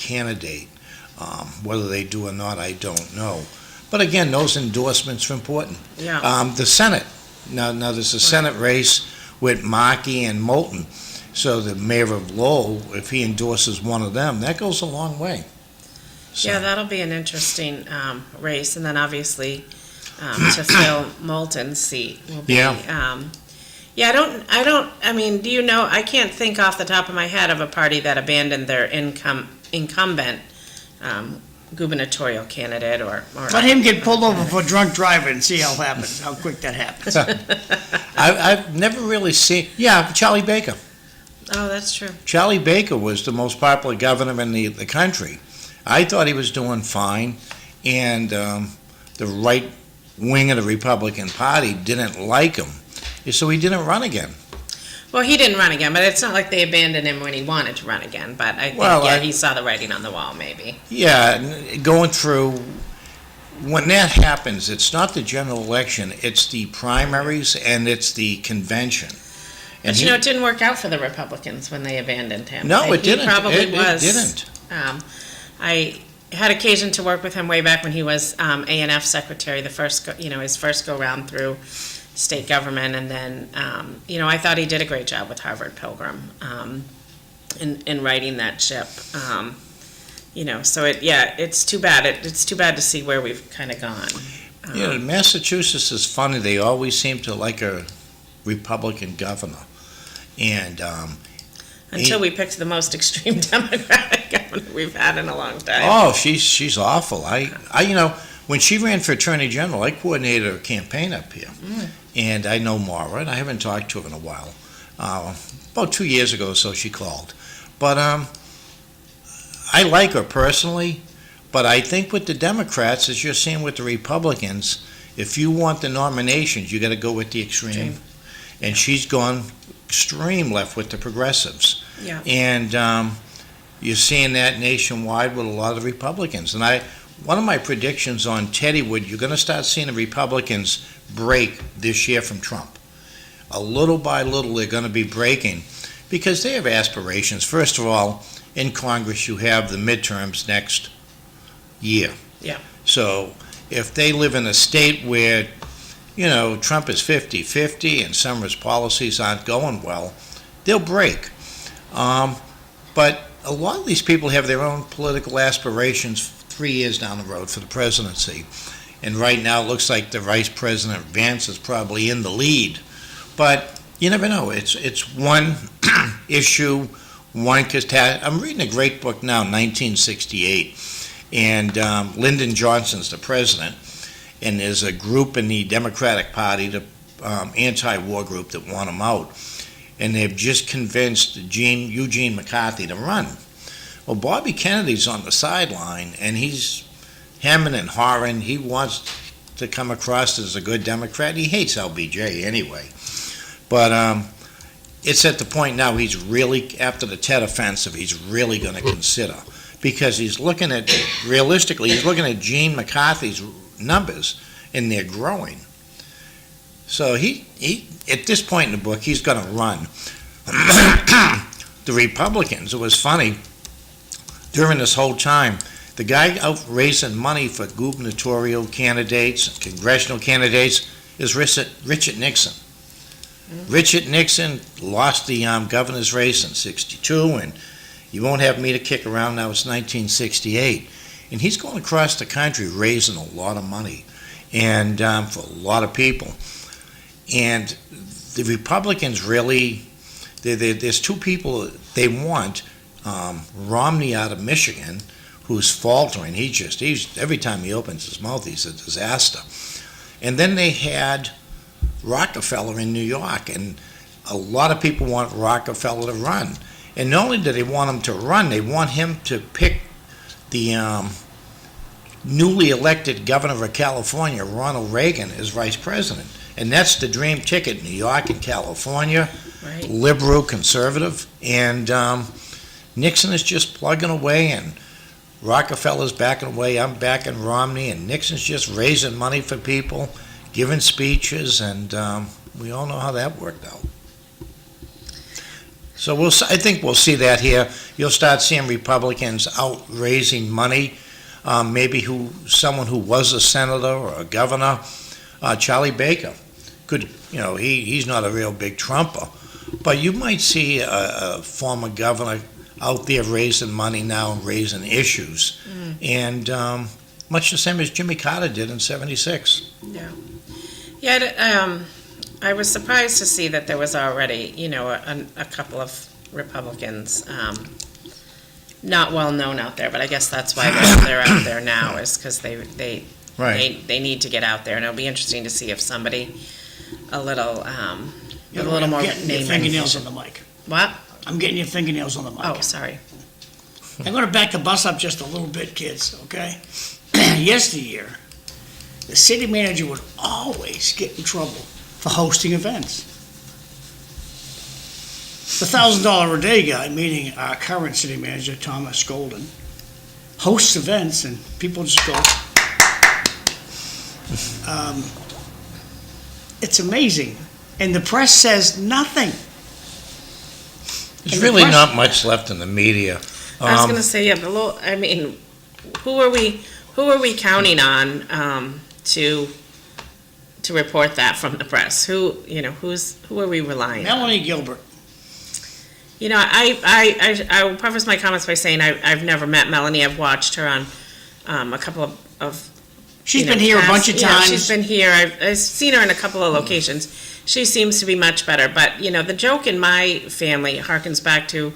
candidate. Whether they do or not, I don't know. But again, those endorsements are important. Yeah. The Senate. Now there's a Senate race with Markey and Moulton. So the mayor of Lowell, if he endorses one of them, that goes a long way. So. Yeah, that'll be an interesting race. And then obviously to fill Moulton's seat will be. Yeah. I mean, do you know, I can't think off the top of my head of a party that abandoned their incumbent gubernatorial candidate or Let him get pulled over for drunk driving and see how quick that happens. I've never really seen, Charlie Baker. Oh, that's true. Charlie Baker was the most popular governor in the country. I thought he was doing fine, and the right wing of the Republican Party didn't like him, so he didn't run again. Well, he didn't run again, but it's not like they abandoned him when he wanted to run again. But I think, he saw the writing on the wall, maybe. Yeah, going through, when that happens, it's not the general election, it's the primaries and it's the convention. But it didn't work out for the Republicans when they abandoned him. No, it didn't. He probably was. It didn't. I had occasion to work with him way back when he was A&F secretary, his first go-round through state government, and then, I thought he did a great job with Harvard Pilgrim in writing that ship. It's too bad. It's too bad to see where we've kind of gone. Massachusetts is funny. They always seem to like a Republican governor. And until we picked the most extreme Democratic governor we've had in a long time. Oh, she's awful. I when she ran for Attorney General, I coordinated her campaign up here. And I know Maura, and I haven't talked to her in a while. About 2 years ago or so she called. But I like her personally, but I think with the Democrats, as you're seeing with the Republicans, if you want the nominations, you got to go with the extreme. And she's gone extreme left with the progressives. Yeah. And you're seeing that nationwide with a lot of Republicans. And one of my predictions on Teddywood, you're going to start seeing the Republicans break this year from Trump. A little by little, they're going to be breaking because they have aspirations. First of all, in Congress, you have the midterms next year. Yeah. So if they live in a state where, Trump is 50-50 and some of his policies aren't going well, they'll break. But a lot of these people have their own political aspirations 3 years down the road for the presidency. And right now it looks like the Vice President Vance is probably in the lead. But you never know. It's one issue, one catastrophe. I'm reading a great book now, 1968. And Lyndon Johnson's the president. And there's a group in the Democratic Party, the anti-war group, that want him out. And they've just convinced Eugene McCarthy to run. Well, Bobby Kennedy's on the sideline, and he's hemming and hawing. He wants to come across as a good Democrat. He hates LBJ anyway. But it's at the point now he's really, after the Tet offensive, he's really going to consider. Because he's looking at, realistically, he's looking at Gene McCarthy's numbers, and they're growing. So he at this point in the book, he's going to run. The Republicans, it was funny, during this whole time, the guy out raising money for gubernatorial candidates and congressional candidates is Richard Nixon. Richard Nixon lost the governor's race in '62, and you won't have me to kick around now, it's 1968. And he's going across the country raising a lot of money and for a lot of people. And the Republicans really, there's two people they want. Romney out of Michigan, who's faltering. He's every time he opens his mouth, he's a disaster. And then they had Rockefeller in New York, and a lot of people want Rockefeller to run. And not only do they want him to run, they want him to pick the newly elected governor of California, Ronald Reagan, as vice president. And that's the dream ticket, New York and California, right. Liberal, conservative. And Nixon is just plugging away, and Rockefeller's backing away, I'm backing Romney, and Nixon's just raising money for people, giving speeches, and we all know how that worked out. So I think we'll see that here. You'll start seeing Republicans out raising money. Maybe someone who was a senator or a governor, Charlie Baker, could, he's not a real big Trumper, but you might see a former governor out there raising money now and raising issues, and much the same as Jimmy Carter did in '76. Yeah, I was surprised to see that there was already, a couple of Republicans not well known out there, but I guess that's why they're out there now, is because they need to get out there, and it'll be interesting to see if somebody a little more Getting your name fingernails recognition. on the mic. What? I'm getting your fingernails on the mic. Oh, sorry. I'm going to back the bus up just a little bit, kids, okay? Yesteryear, the city manager would always get in trouble for hosting events. The $1,000 a day guy, meaning our current city manager, Thomas Golden, hosts events and people just go. It's amazing. And the press says nothing. There's really not much left in the media. I was going to say, who are we counting on to report that from the press? Who are we relying on? Melanie Gilbert. I will preface my comments by saying I've never met Melanie. I've watched her on a couple of She's been here a bunch of times. She's been here. I've seen her in a couple of locations. She seems to be much better. But, the joke in my family harkens back to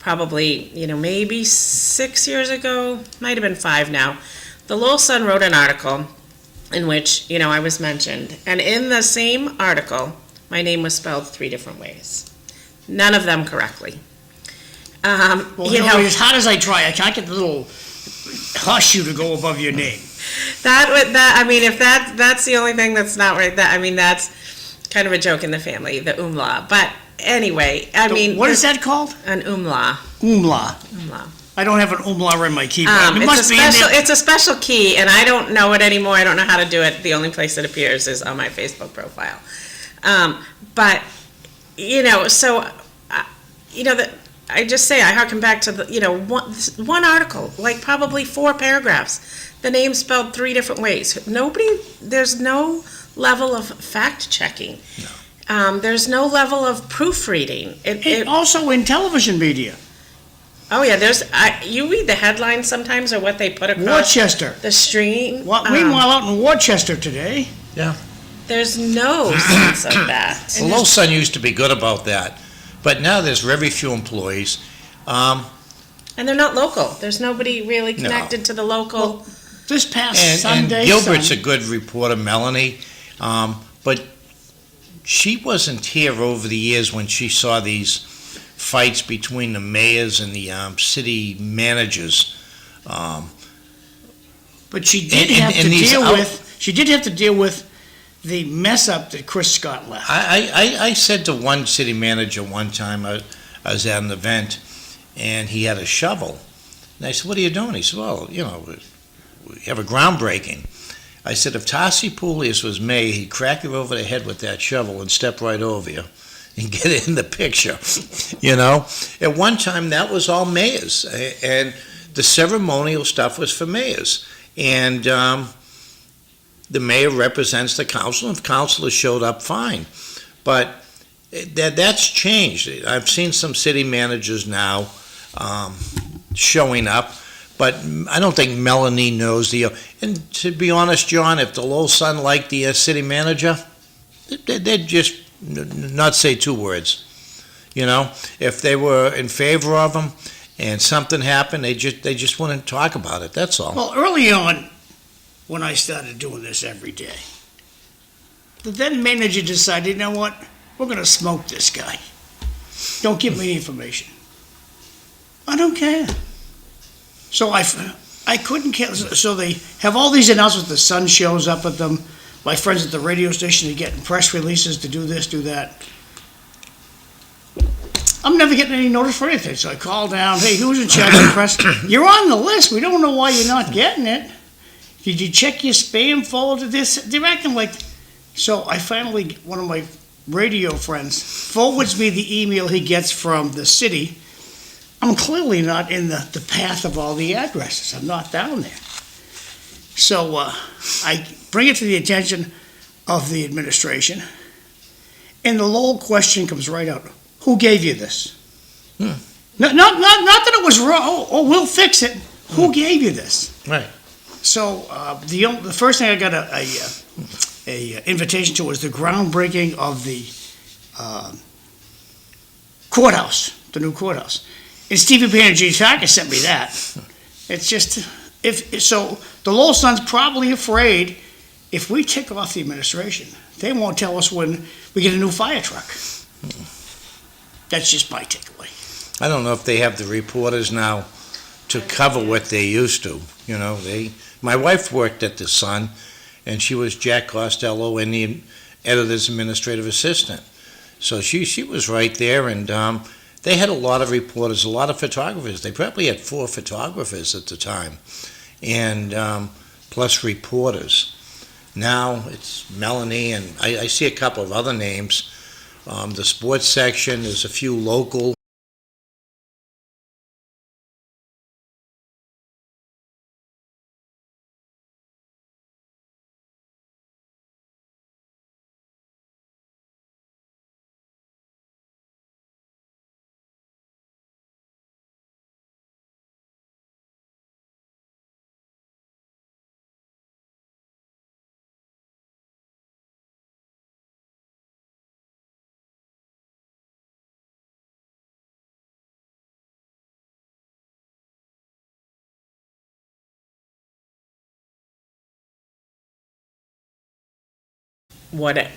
probably, maybe 6 years ago, might have been 5 now. The Lowell Sun wrote an article in which, I was mentioned. And in the same article, my name was spelled 3 different ways. None of them correctly. As hard as I try, I can't get the little hush you to go above your name. If that's the only thing that's not right, that's kind of a joke in the family, the umlaut. But anyway, what is that called? An umlaut. Umlaut. I don't have an umlaut in my keyboard. It's a special key, and I don't know it anymore. I don't know how to do it. The only place it appears is on my Facebook profile. I just say I harken back to the one article, like probably 4 paragraphs. The name spelled 3 different ways. There's no level of fact checking. No. There's no level of proofreading. Also in television media. Oh yeah, you read the headlines sometimes or what they put across Worcester. The stream. Meanwhile, out in Worcester today. Yeah. There's no sense of that. The Lowell Sun used to be good about that, but now there's very few employees. And they're not local. There's nobody really connected to the local. Well, this past Sunday. And Gilbert's a good reporter, Melanie, but she wasn't here over the years when she saw these fights between the mayors and the city managers. But she did have to deal with the mess up that Chris Scott left. I said to one city manager one time, I was at an event, and he had a shovel. And I said, "What are you doing?" He said, "Well, we have a groundbreaking." I said, "If Tassi Poulias was mayor, he'd crack you over the head with that shovel and step right over you and get in the picture." At one time, that was all mayors, and the ceremonial stuff was for mayors. And the mayor represents the council, and if councilors showed up, fine. But that's changed. I've seen some city managers now showing up, but I don't think Melanie knows and to be honest, John, if the Lowell Sun liked the city manager, they'd just not say 2 words. If they were in favor of him and something happened, they just wouldn't talk about it. That's all. Well, early on, when I started doing this every day, the then manager decided, you know what, we're going to smoke this guy. Don't give me the information. I don't care. So I couldn't care. So they have all these announcements. The Sun shows up at them. My friends at the radio station are getting press releases to do this, do that. I'm never getting any notice for anything. So I call down, hey, who's in charge of the press? You're on the list. We don't know why you're not getting it. Did you check your spam folder? They're acting like... So I finally, one of my radio friends, forwards me the email he gets from the city, I'm clearly not in the path of all the addresses. I'm not down there. So I bring it to the attention of the administration, and the Lowell question comes right out. Who gave you this? Hmm. Not that it was wrong. Oh, we'll fix it. Who gave you this? Right. So the first thing I got a invitation to was the groundbreaking of the courthouse, the new courthouse. And Stevie Panergy sent me that. It's just so the Lowell Sun's probably afraid if we tick off the administration, they won't tell us when we get a new fire truck. That's just my takeaway. I don't know if they have the reporters now to cover what they used to. You know, my wife worked at the Sun, and she was Jack Costello and the editor's administrative assistant. So she was right there, and they had a lot of reporters, a lot of photographers. They probably had 4 photographers at the time, and plus reporters. Now it's Melanie, and I see a couple of other names. The sports section, there's a few local.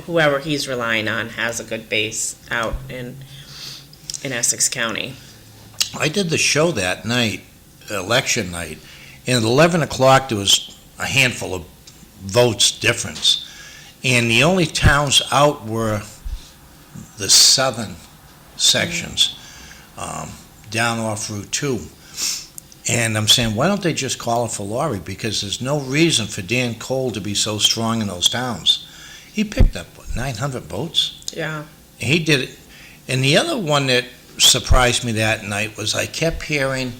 Whoever he's relying on has a good base out in Essex County. I did the show that night, election night, and at 11 o'clock there was a handful of votes difference. And the only towns out were the southern sections, down off Route 2. And I'm saying, why don't they just call it for Lorrey? Because there's no reason for Dan Cole to be so strong in those towns. He picked up, 900 votes? Yeah. He did it. And the other one that surprised me that night was I kept hearing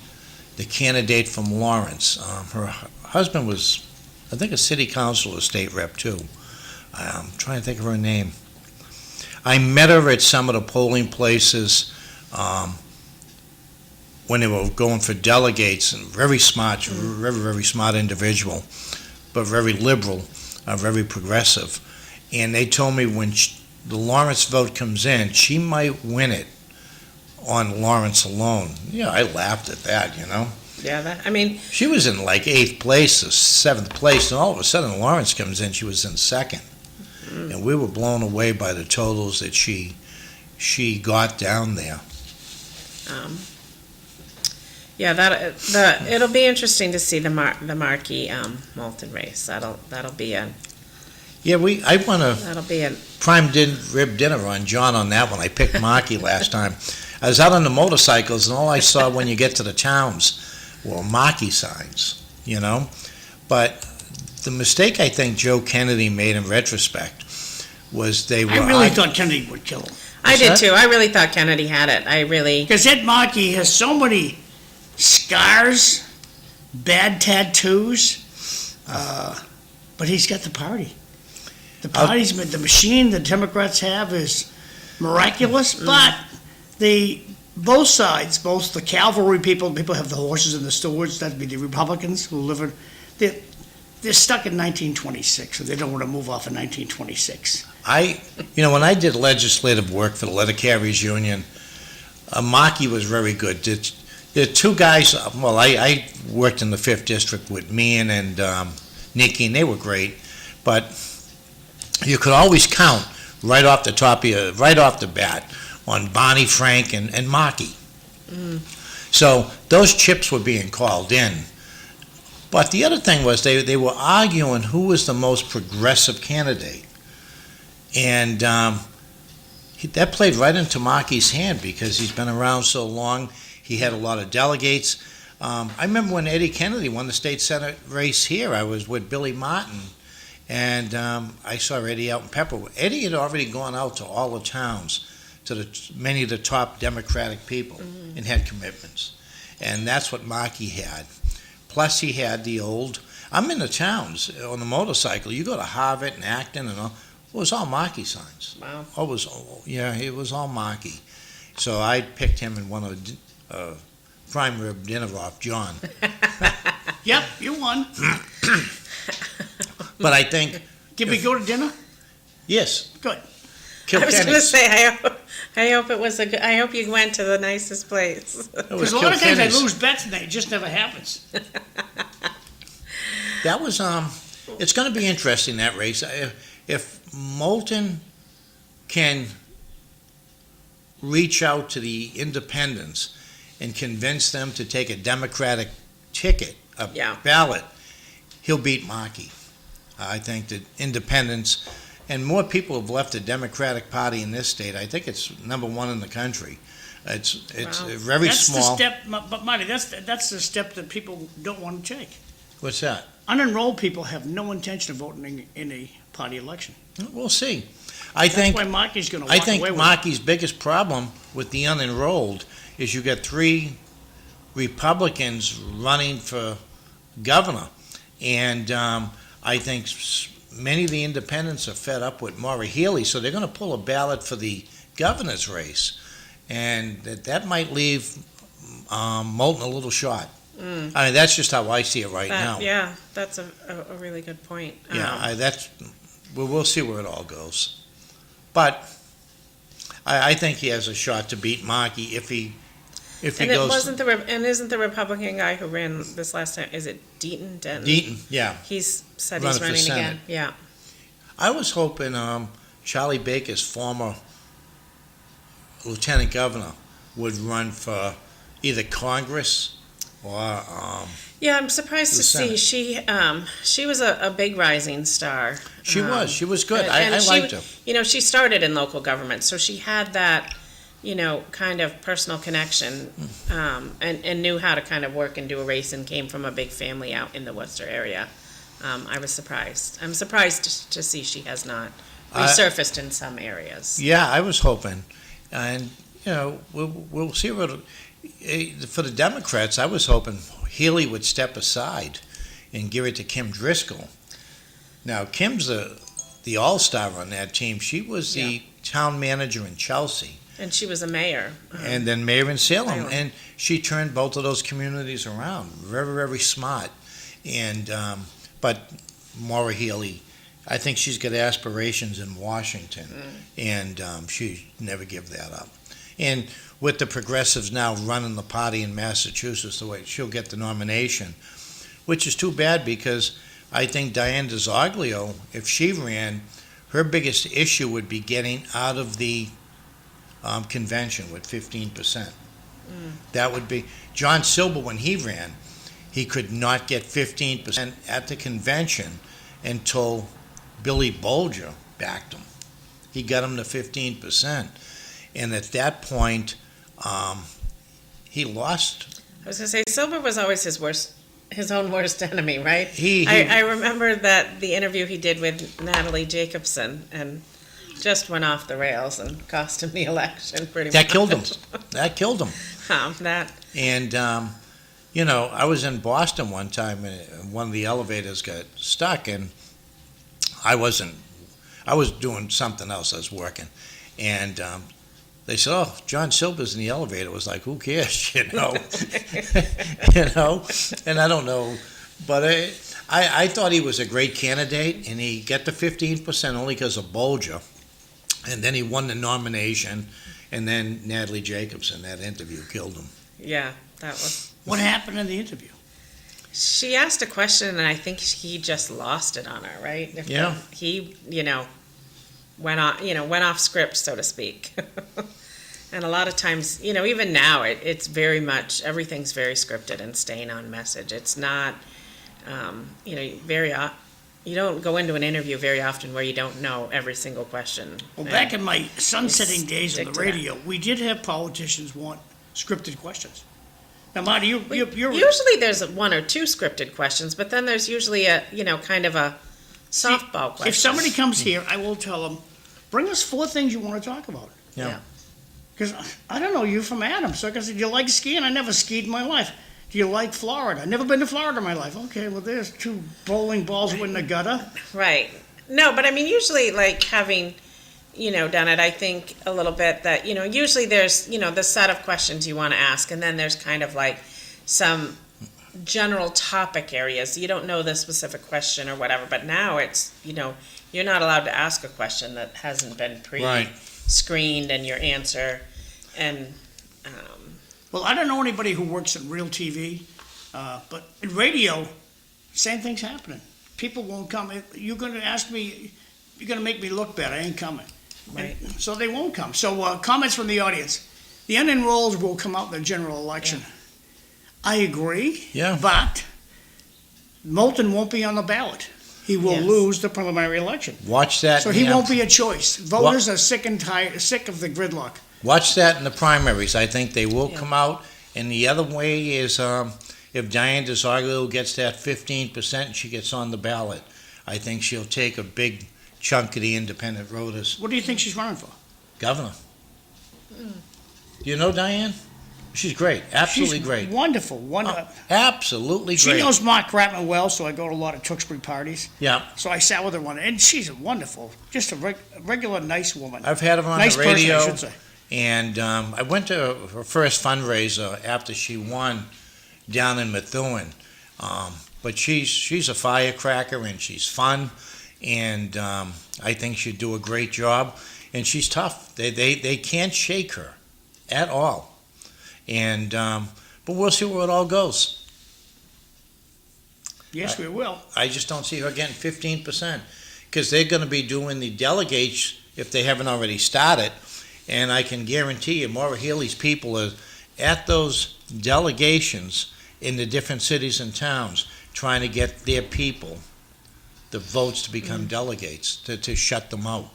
the candidate from Lawrence. Her husband was, I think, a city council or state rep, too. I'm trying to think of her name. I met her at some of the polling places when they were going for delegates, and very smart, very smart individual, but very liberal, very progressive. And they told me when the Lawrence vote comes in, she might win it on Lawrence alone. Yeah, I laughed at that, you know. Yeah, She was in like 8th place or 7th place, and all of a sudden Lawrence comes in, she was in 2nd. And we were blown away by the totals that she got down there. Yeah, it'll be interesting to see the Markey Moulton race. That'll be a. Yeah, I want to That'll be a. prime rib dinner on John on that one. I picked Markey last time. I was out on the motorcycles, and all I saw when you get to the towns were Markey signs, you know. But the mistake I think Joe Kennedy made in retrospect was they were. I really thought Kennedy would kill him. I did too. I really thought Kennedy had it. Because Ed Markey has so many scars, bad tattoos, but he's got the party. The party's the machine the Democrats have is miraculous, but both sides, both the cavalry people have the horses and the stewards, that'd be the Republicans who live in, they're stuck in 1926, so they don't want to move off of 1926. When I did legislative work for the Letter Carriers Union, Markey was very good. There are 2 guys, well, I worked in the 5th District with Meehan and Nikki, and they were great, but you could always count right off the bat on Bonnie, Frank, and Markey. So those chips were being called in. But the other thing was they were arguing who was the most progressive candidate. And that played right into Markey's hand because he's been around so long. He had a lot of delegates. I remember when Eddie Kennedy won the state senate race here, I was with Billy Martin, And I saw Eddie out in Pepperwood. Eddie had already gone out to all the towns, to many of the top Democratic people, and had commitments. And that's what Markey had. Plus, he had the old. I'm in the towns on the motorcycle. You go to Harvard and Acton and all. It was all Markey signs. Wow. It was all Markey. So I picked him and won a prime rib dinner off John. Yep, you won. But I think, Did we go to dinner? yes, Good. I was going to Kilkenny's. say, I hope it was I hope you went to the nicest place. It was Because a lot of times I Kilkenny's. lose bets and it just never happens. That was, it's going to be interesting, that race. If Moulton can reach out to the independents and convince them to take a Democratic ticket, a Yeah. ballot, he'll beat Markey. I think that independents, and more people have left the Democratic Party in this state. I think it's number one in the country. It's Wow. very That's small. the step, but Marty, that's the step that people don't want to take. What's that? Unenrolled people have no intention of voting in a party election. We'll see. I That's think. why Markey's going to I walk think away with it. Markey's biggest problem with the unenrolled is you got 3 Republicans running for governor, and I think many of the independents are fed up with Maura Healey, so they're going to pull a ballot for the governor's race, and that might leave Moulton a little short. I mean, that's just how I see it right now. Yeah, that's a really good point. We'll see where it all goes. But I think he has a shot to beat Markey if he And it goes. wasn't and isn't the Republican guy who ran this last time? Is it Deaton? Deaton, yeah. He's said Running he's for running Senate. again. Yeah. I was hoping Charlie Baker's former lieutenant governor would run for either Congress or Yeah, I'm surprised The to see Senate. she was a big rising star. she was good. and I she- liked her. You know, she started in local government, so she had that, kind of personal connection, and knew how to kind of work and do a race, and came from a big family out in the Worcester area. I was surprised. I'm surprised to see she has not resurfaced in some areas. Yeah, I was hoping, and we'll see what. For the Democrats, I was hoping Healy would step aside and give it to Kim Driscoll. Now, Kim's the all-star on that team. She was the town manager in Chelsea, And she was a mayor. and then mayor in Salem, Salem. and she turned both of those communities around. Very, very smart. And but Maura Healey, I think she's got aspirations in Washington, and she never give that up. And with the progressives now running the party in Massachusetts, the way she'll get the nomination, which is too bad because I think Diane DeZoglio, if she ran, her biggest issue would be getting out of the convention with 15%. That would be John Silber when he ran. He could not get 15% at the convention until Billy Bolger backed him. He got him to 15%. And at that point, he lost. I was going to say, Silver was always his own worst enemy, right? He- I remember that the interview he did with Natalie Jacobson, and just went off the rails and cost him the election pretty much. That killed him. That killed him. That And, I was in Boston one time and one of the elevators got stuck and I was doing something else. I was working. And they said, "Oh, John Silver's in the elevator." It was like, who cares, And I don't know. But I thought he was a great candidate and he got the 15% only because of Bolger. And then he won the nomination. And then Natalie Jacobson, that interview killed him. Yeah, that was. What happened in the interview? She asked a question, and I think he just lost it on her, right? Yeah. He, went off script, so to speak. And a lot of times, even now, it's very much, everything's very scripted and staying on message. It's not, you don't go into an interview very often where you don't know every single question. Well, back in my sunsetting days on stick the to that. radio, we did have politicians want scripted questions. Now, Marty, you're Usually there's one or two scripted questions, but then there's usually a, kind of a softball questions. If somebody comes here, I will tell them, bring us 4 things you want to talk about. Yeah. Because I don't know you from Adam. So I said, do you like skiing? I never skied in my life. Do you like Florida? I've never been to Florida in my life. Okay, well, there's 2 bowling balls in the gutter. Right. No, but I mean, usually, like, having, done it, I think a little bit that, usually there's, the set of questions you want to ask, and then there's kind of like some general topic areas. You don't know the specific question or whatever, but now it's, you're not allowed to ask a question that hasn't been pre-screened and your answer, and, Well, I don't know anybody who works in real TV, but in radio, same thing's happening. People won't come. You're going to ask me, you're going to make me look bad. I ain't coming. right. And so they won't come. So comments from the audience. The unenrolled will come out in the general election. I agree. Yeah. But Moulton won't be on the ballot. He will Yes. lose the preliminary election. Watch that. So he won't be a choice. Voters are sick of the gridlock. Watch that in the primaries. I think they will Yeah. come out. And the other way is if Diane DeSargo gets that 15% and she gets on the ballot, I think she'll take a big chunk of the independent voters. What do you think she's running for? Governor. Do you know Diane? She's great. Absolutely She's great. Wonderful. Absolutely She great. knows Mark Kratman well, so I go to a lot of Tewksbury parties. Yeah. So I sat with her one, and she's wonderful. Just a regular nice woman. I've had her on Nice the person, radio. I should say. And I went to her first fundraiser after she won down in Methuen. But she's a firecracker and she's fun, and I think she'd do a great job. And she's tough. They can't shake her at all. And but we'll see where it all goes. Yes, we will. I just don't see her getting 15% because they're going to be doing the delegates if they haven't already started. And I can guarantee you, Maura Healey's people are at those delegations in the different cities and towns trying to get their people the votes to become delegates, to shut them out.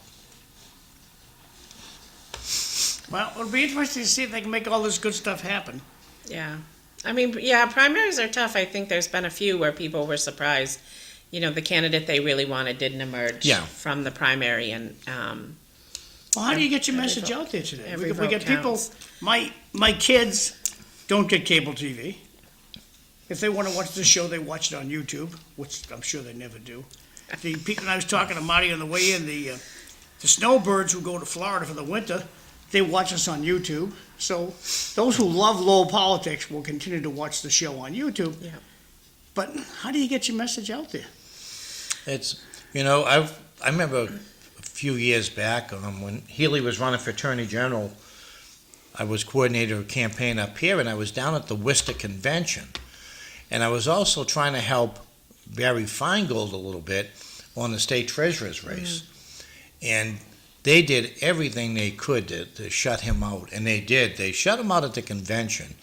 Well, it'll be interesting to see if they can make all this good stuff happen. Yeah. I mean, yeah, primaries are tough. I think there's been a few where people were surprised. The candidate they really wanted didn't emerge Yeah. from the primary, and Well, how do you get your Every message vote- out there today? every We vote get people. counts. My kids don't get cable TV. If they want to watch the show, they watch it on YouTube, which I'm sure they never do. The people, and I was talking to Marty on the way in, the snowbirds who go to Florida for the winter, they watch us on YouTube. So those who love Lowell politics will continue to watch the show on YouTube. Yeah. But how do you get your message out there? It's, I remember a few years back when Healy was running for Attorney General, I was coordinator of a campaign up here, and I was down at the Worcester Convention. And I was also trying to help Barry Feingold a little bit on the state treasurer's race. And they did everything they could to shut him out, and they did. They shut him out at the convention.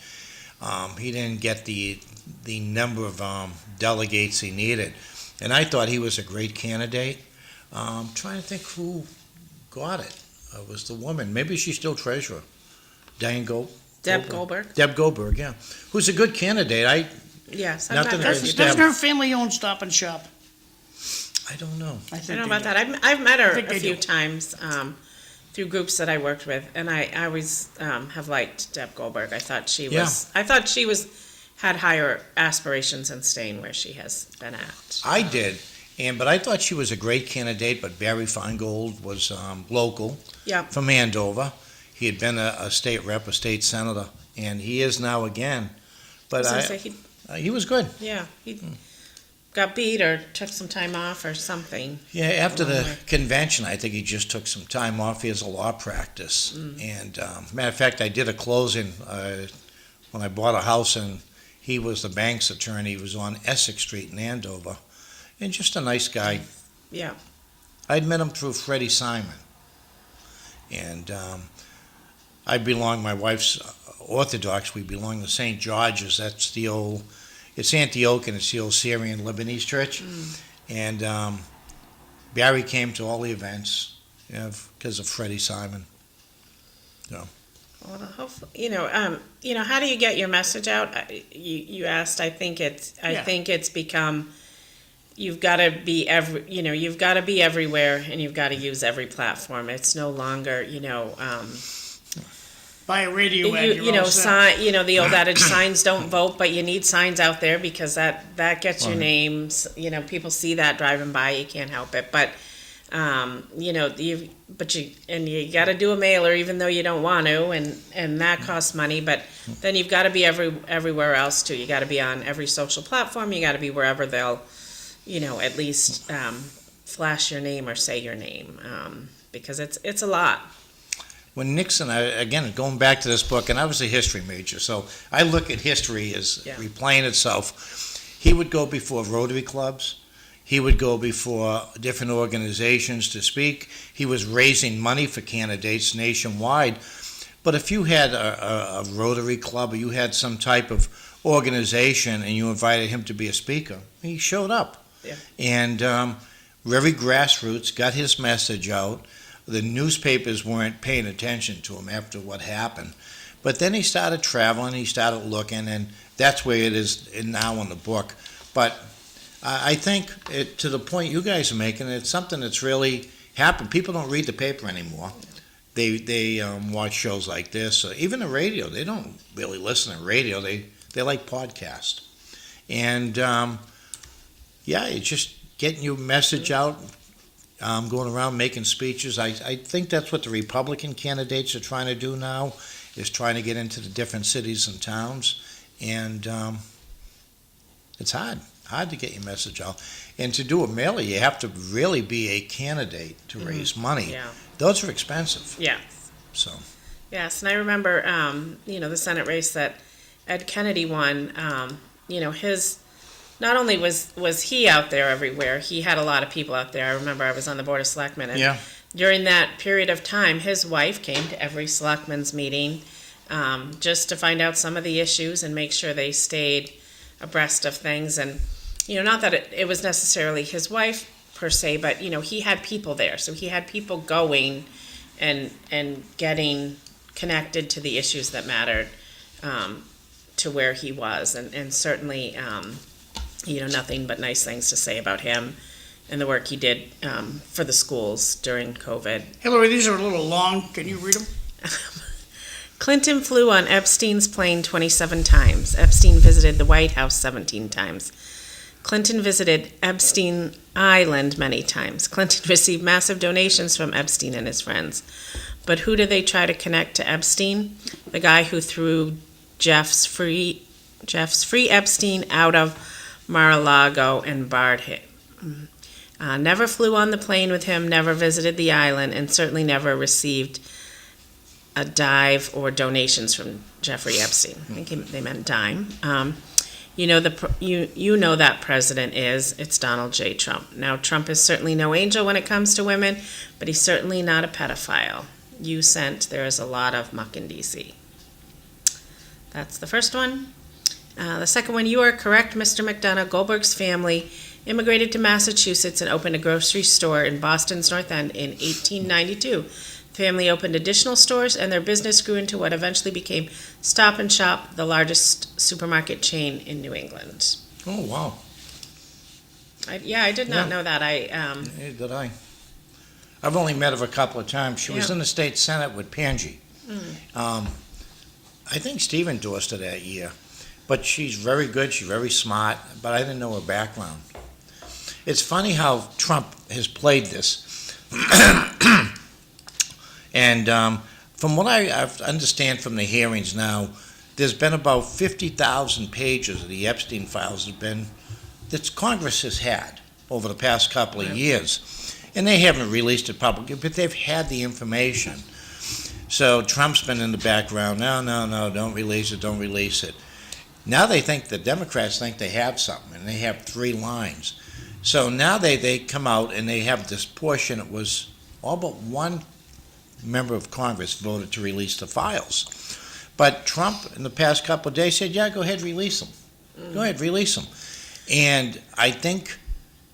He didn't get the number of delegates he needed. And I thought he was a great candidate. Trying to think who got it. It was the woman. Maybe she's still treasurer. Deb Goldberg. Deb Goldberg, yeah. Who's a good candidate. Yes, Nothing met her a against few Deb. Doesn't her family own Stop and Shop? I don't know. I I think don't know they about do. that. I've met her think a they few do. times through groups that I worked with, and I always have liked Deb Goldberg. I thought she was. Yeah. I thought she had higher aspirations in staying where she has been at. I did, but I thought she was a great candidate, but Barry Feingold was local Yeah. from Andover. He had been a state rep, a state senator, and he is now again. But I was gonna say he was good. he got beat or took some time off or something. Yeah, after the Right. convention, I think he just took some time off. He has a law practice. And matter of fact, I did a closing when I bought a house, and he was the bank's attorney. He was on Essex Street in Andover. And just a nice guy. Yeah. I'd met him through Freddie Simon. And my wife's Orthodox, we belong to St. George's. That's it's Antioch, and it's the old Syrian Lebanese church. And Barry came to all the events because of Freddie Simon. Well, hopefully, how do you get your message out? You asked. I think it's become, you've got to be you've got to be everywhere, and you've got to use every platform. It's no longer, Buy a radio ad, you know, the old adage, signs don't vote, but you need signs out there because that gets your names. People see that driving by, you can't help it. But you got to do a mailer even though you don't want to, and that costs money. But then you've got to be everywhere else too. You got to be on every social platform. You got to be wherever they'll, at least flash your name or say your name, because it's a lot. When Nixon, again, going back to this book, and I was a history major, so I look at history as replaying itself. He would go before Rotary clubs. He would go before different organizations to speak. He was raising money for candidates nationwide. But if you had a Rotary club or you had some type of organization and you invited him to be a speaker, he showed up. Yeah. And very grassroots, got his message out. The newspapers weren't paying attention to him after what happened. But then he started traveling, he started looking, and that's where it is now in the book. But I think, to the point you guys are making, it's something that's really happened. People don't read the paper anymore. They watch shows like this. Even the radio, they don't really listen to radio. They like podcast. And, it's just getting your message out. Going around making speeches. I think that's what the Republican candidates are trying to do now, is trying to get into the different cities and towns. And it's hard to get your message out. And to do a mailer, you have to really be a candidate to raise money. Yeah. Those are expensive. Yeah. So. Yes, and I remember, the Senate race that Ed Kennedy won, his... Not only was he out there everywhere, he had a lot of people out there. I remember I was on the Board of Selectmen, and during that period of time, his wife came to every selectmen's meeting just to find out some of the issues and make sure they stayed abreast of things. And, not that it was necessarily his wife per se, but, he had people there. So he had people going and getting connected to the issues that mattered to where he was. And certainly... nothing but nice things to say about him and the work he did for the schools during COVID. Hillary, these are a little long. Can you read them? Clinton flew on Epstein's plane 27 times. Epstein visited the White House 17 times. Clinton visited Epstein Island many times. Clinton received massive donations from Epstein and his friends. But who do they try to connect to Epstein? The guy who threw Jeff's free Epstein out of Mar-a-Lago and barred him. Never flew on the plane with him, never visited the island, and certainly never received a dive or donations from Jeffrey Epstein. I think they meant dime. That president it's Donald J. Trump. Now, Trump is certainly no angel when it comes to women, but he's certainly not a pedophile. There is a lot of muck in D.C. That's the first one. The second one, you are correct, Mr. McDonough. Goldberg's family immigrated to Massachusetts and opened a grocery store in Boston's North End in 1892. The family opened additional stores, and their business grew into what eventually became Stop and Shop, the largest supermarket chain in New England. Oh, wow. I did not know that. Neither did I. I've only met her a couple of times. She was in the state senate with Pangy. I think Steve endorsed her that year. But she's very good, she's very smart, but I didn't know her background. It's funny how Trump has played this. And from what I understand from the hearings now, there's been about 50,000 pages of the Epstein files that Congress has had over the past couple of years. And they haven't released it publicly, but they've had the information. So Trump's been in the background, no, don't release it. Now the Democrats think they have something, and they have 3 lines. So now they come out and they have this portion. It was all but one member of Congress voted to release the files. But Trump, in the past couple of days, said, go ahead, release them. Go ahead, release them. And I think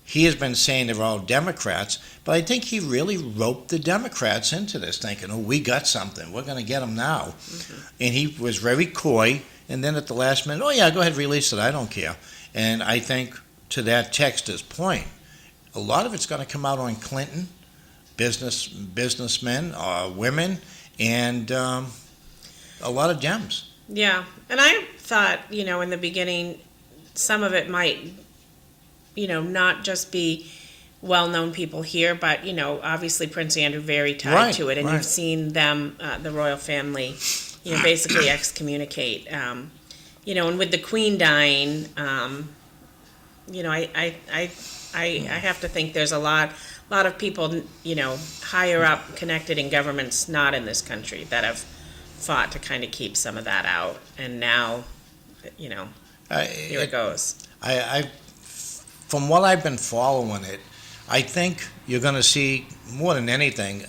he has been saying they're all Democrats, but I think he really roped the Democrats into this, thinking, we got something. We're going to get them now. Mm-hmm. And he was very coy. And then at the last minute, go ahead, release it. I don't care. And I think to that texter's point, a lot of it's going to come out on Clinton, businessmen, women, and a lot of Dems. Yeah, and I thought, in the beginning, some of it might, not just be well-known people here, but, obviously Prince Andrew very tied Right, to it, and right. you've seen them, the royal family, basically excommunicate. And with the Queen dying, I have to think there's a lot of people, higher up connected in governments not in this country that have fought to kind of keep some of that out, and now, here it goes. From what I've been following it, I think you're going to see, more than anything,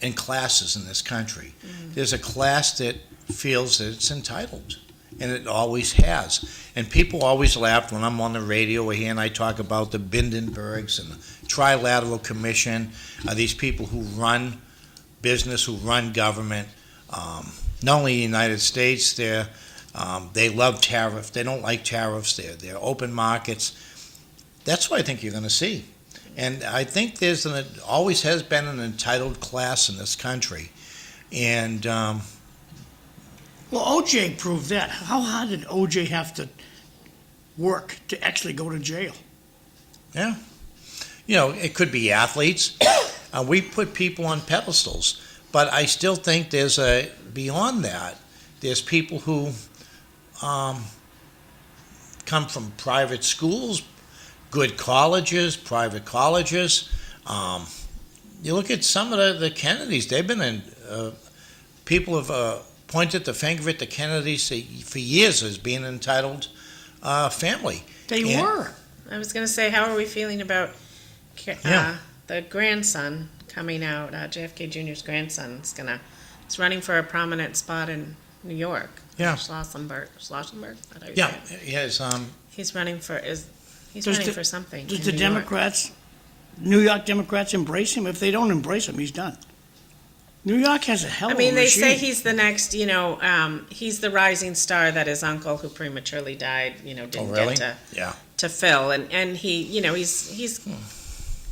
in classes in this country. Mm-hmm. There's a class that feels that it's entitled, and it always has. And people always laugh when I'm on the radio here and I talk about the Bindenbergs and the Trilateral Commission, these people who run business, who run government. Not only in the United States, they love tariffs. They don't like tariffs. They're open markets. That's what I think you're going to see. And I think there's always has been an entitled class in this country. And Well, O.J. proved that. How hard did O.J. have to work to actually go to jail? yeah, it could be athletes. We put people on pedestals, but I still think there's beyond that. There's people who come from private schools, good colleges, private colleges. You look at some of the Kennedys, they've been in, people have pointed the finger at the Kennedys for years as being an entitled family. They were. I was going to say, how are we feeling about Yeah. the grandson coming out? JFK Jr.'s grandson is running for a prominent spot in New York. Yeah. Schlossenberg. Is that how you Yeah, say it? yes. He's running for Does for something. Does in the New York. Democrats, New York Democrats, embrace him? If they don't embrace him, he's done. New York has a hell of a machine. They say he's the next, he's the rising star that his uncle, who prematurely died, didn't really? get Yeah. to fill. And he, he's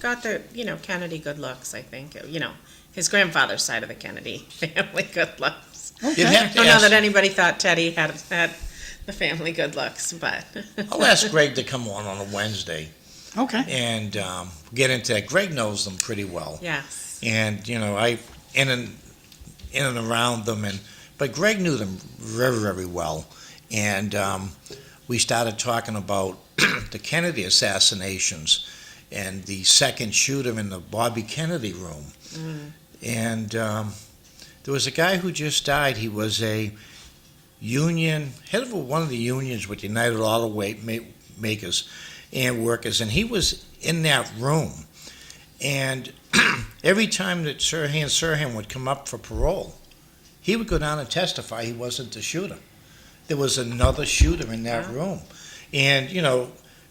got the, Kennedy good looks, I think. His grandfather's side of the Kennedy family good looks. You'd have I to don't know ask- that anybody thought Teddy had the family good looks, but. I'll ask Greg to come on a Wednesday Okay. and get into that. Greg knows them pretty well. Yes. And I in and around them, but Greg knew them very, very well, and we started talking about the Kennedy assassinations and the second shooter in the Bobby Kennedy room. And there was a guy who just died. He was a head of one of the unions with United Auto Makers and Workers, and he was in that room. And every time that Sirhan would come up for parole, he would go down and testify he wasn't the shooter. There was another shooter in that room. And,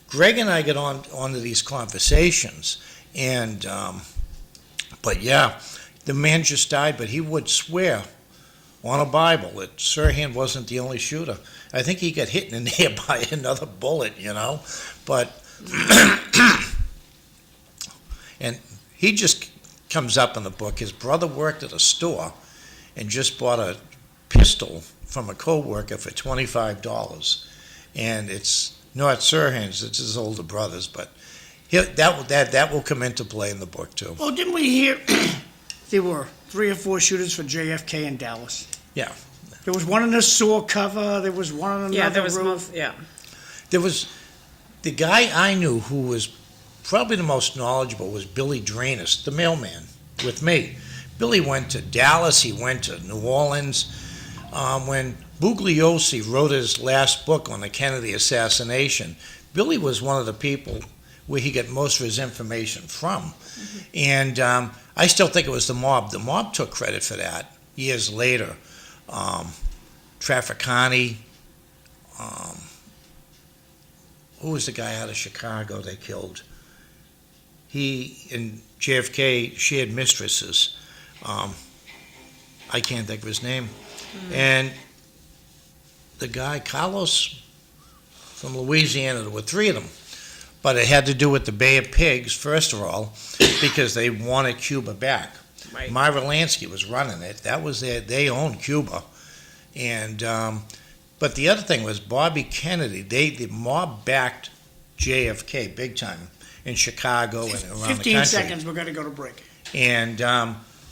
Greg and I get onto these conversations. And, but yeah, the man just died, but he would swear on a Bible that Sirhan wasn't the only shooter. I think he got hit in the head by another bullet, But, and he just comes up in the book. His brother worked at a store and just bought a pistol from a co-worker for $25. And it's not Sirhan's, it's his older brother's, but that will come into play in the book too. Well, didn't we hear there were 3 or 4 shooters for JFK in Dallas? Yeah. There was one in a sewer cover. There was one on another Yeah, there was roof. There was the guy I knew who was probably the most knowledgeable was Billy Drainus, the mailman, with me. Billy went to Dallas. He went to New Orleans. When Bugliosi wrote his last book on the Kennedy assassination, Billy was one of the people where he got most of his information from. And I still think it was the mob. The mob took credit for that years later. Trafficani, who was the guy out of Chicago they killed? He and JFK shared mistresses. I can't think of his name. And the guy, Carlos from Louisiana. There were 3 of them. But it had to do with the Bay of Pigs, first of all, because they wanted Cuba back. Right. Myra Lansky was running it. That was they owned Cuba. And, but the other thing was Bobby Kennedy. The mob backed JFK big time in Chicago and around the country. 15 seconds, we're going to go to break. And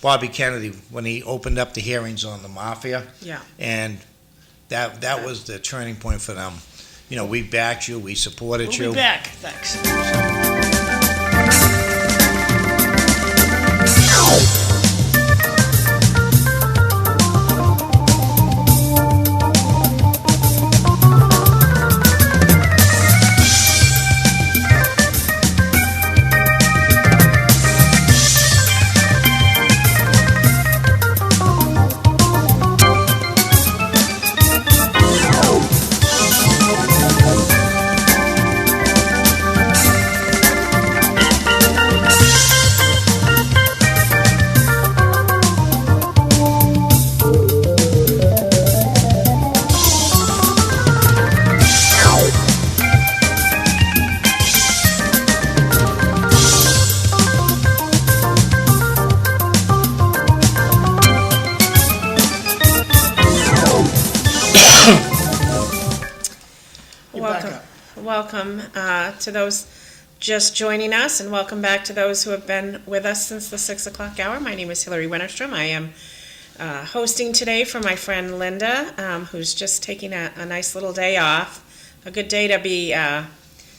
Bobby Kennedy, when he opened up the hearings on the mafia, Yeah. and that was the turning point for them. You know, we backed you, we supported you. We'll be back. Thanks. Welcome to those just joining us, and welcome back to those who have been with us since the 6 o'clock hour. My name is Hillari Wennerstrom. I am hosting today for my friend Linda, who's just taking a nice little day off. A good day to be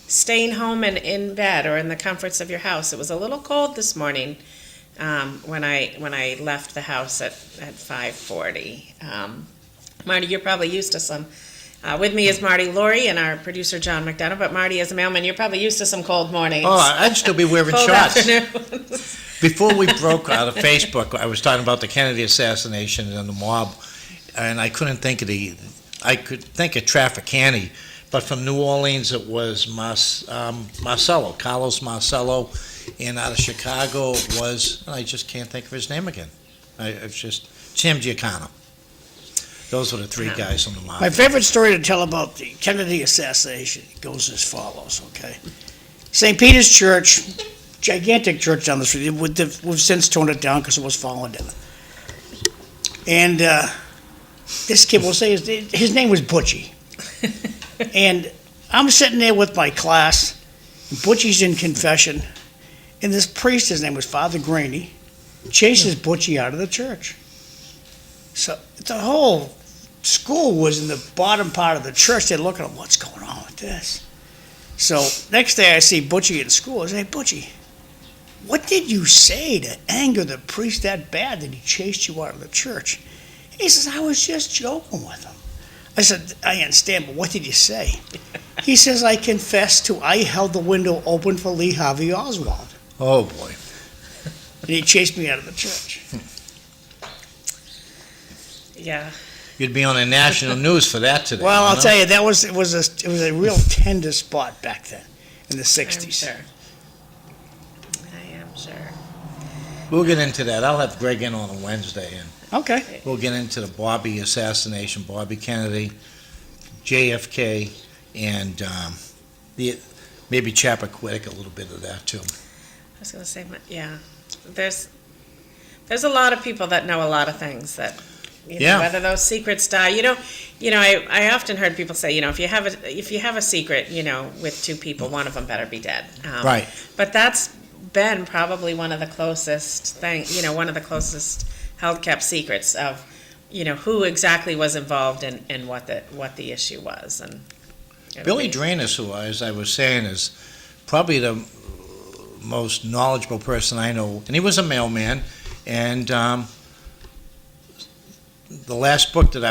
staying home and in bed or in the comforts of your house. It was a little cold this morning when I left the house at 5:40. Marty, you're probably used to some. With me is Marty Lorrey and our producer John McDonough, but Marty, as a mailman, you're probably used to some cold mornings. Oh, I'd still be wearing Cold shorts. afternoons. Before we broke out of Facebook, I was talking about the Kennedy assassination and the mob, and I couldn't think of I could think of Trafficani, but from New Orleans it was Marcello, Carlos Marcello, and out of Chicago it was, I just can't think of his name again. It's just Tim Giancana. Those were the 3 guys on the mob. My favorite story to tell about the Kennedy assassination goes as follows, okay? St. Peter's Church, gigantic church down the street. We've since torn it down because it was falling down. And this kid, we'll say his name was Butchie. And I'm sitting there with my class, and Butchie's in confession, and this priest, his name was Father Graney, chases Butchie out of the church. So the whole school was in the bottom part of the church. They're looking at what's going on with this. So next day I see Butchie in school. I say, hey, Butchie, what did you say to anger the priest that bad that he chased you out of the church? He says, I was just joking with him. I said, I understand, but what did you say? He says, I confessed to I held the window open for Lee Harvey Oswald. Oh, boy. And he chased me out of the church. Yeah. You'd be on the national news for that today. Well, I'll tell you, it was a real tender spot back then in the 60s. I'm sure. I am sure. We'll get into that. I'll have Greg in on a Wednesday, and Okay. we'll get into the Bobby assassination, Bobby Kennedy, JFK, and maybe Chappaquiddick, a little bit of that, too. I was going to say, yeah. There's a lot of people that know a lot of things that. Yeah. Whether those secrets die, I often heard people say, if you have a secret, with 2 people, one of them better be dead. Right. But that's been probably one of the closest one of the closest held kept secrets of, who exactly was involved and what the issue was. And Billy Drainus, who, as I was saying, is probably the most knowledgeable person I know, and he was a mailman, and the last book that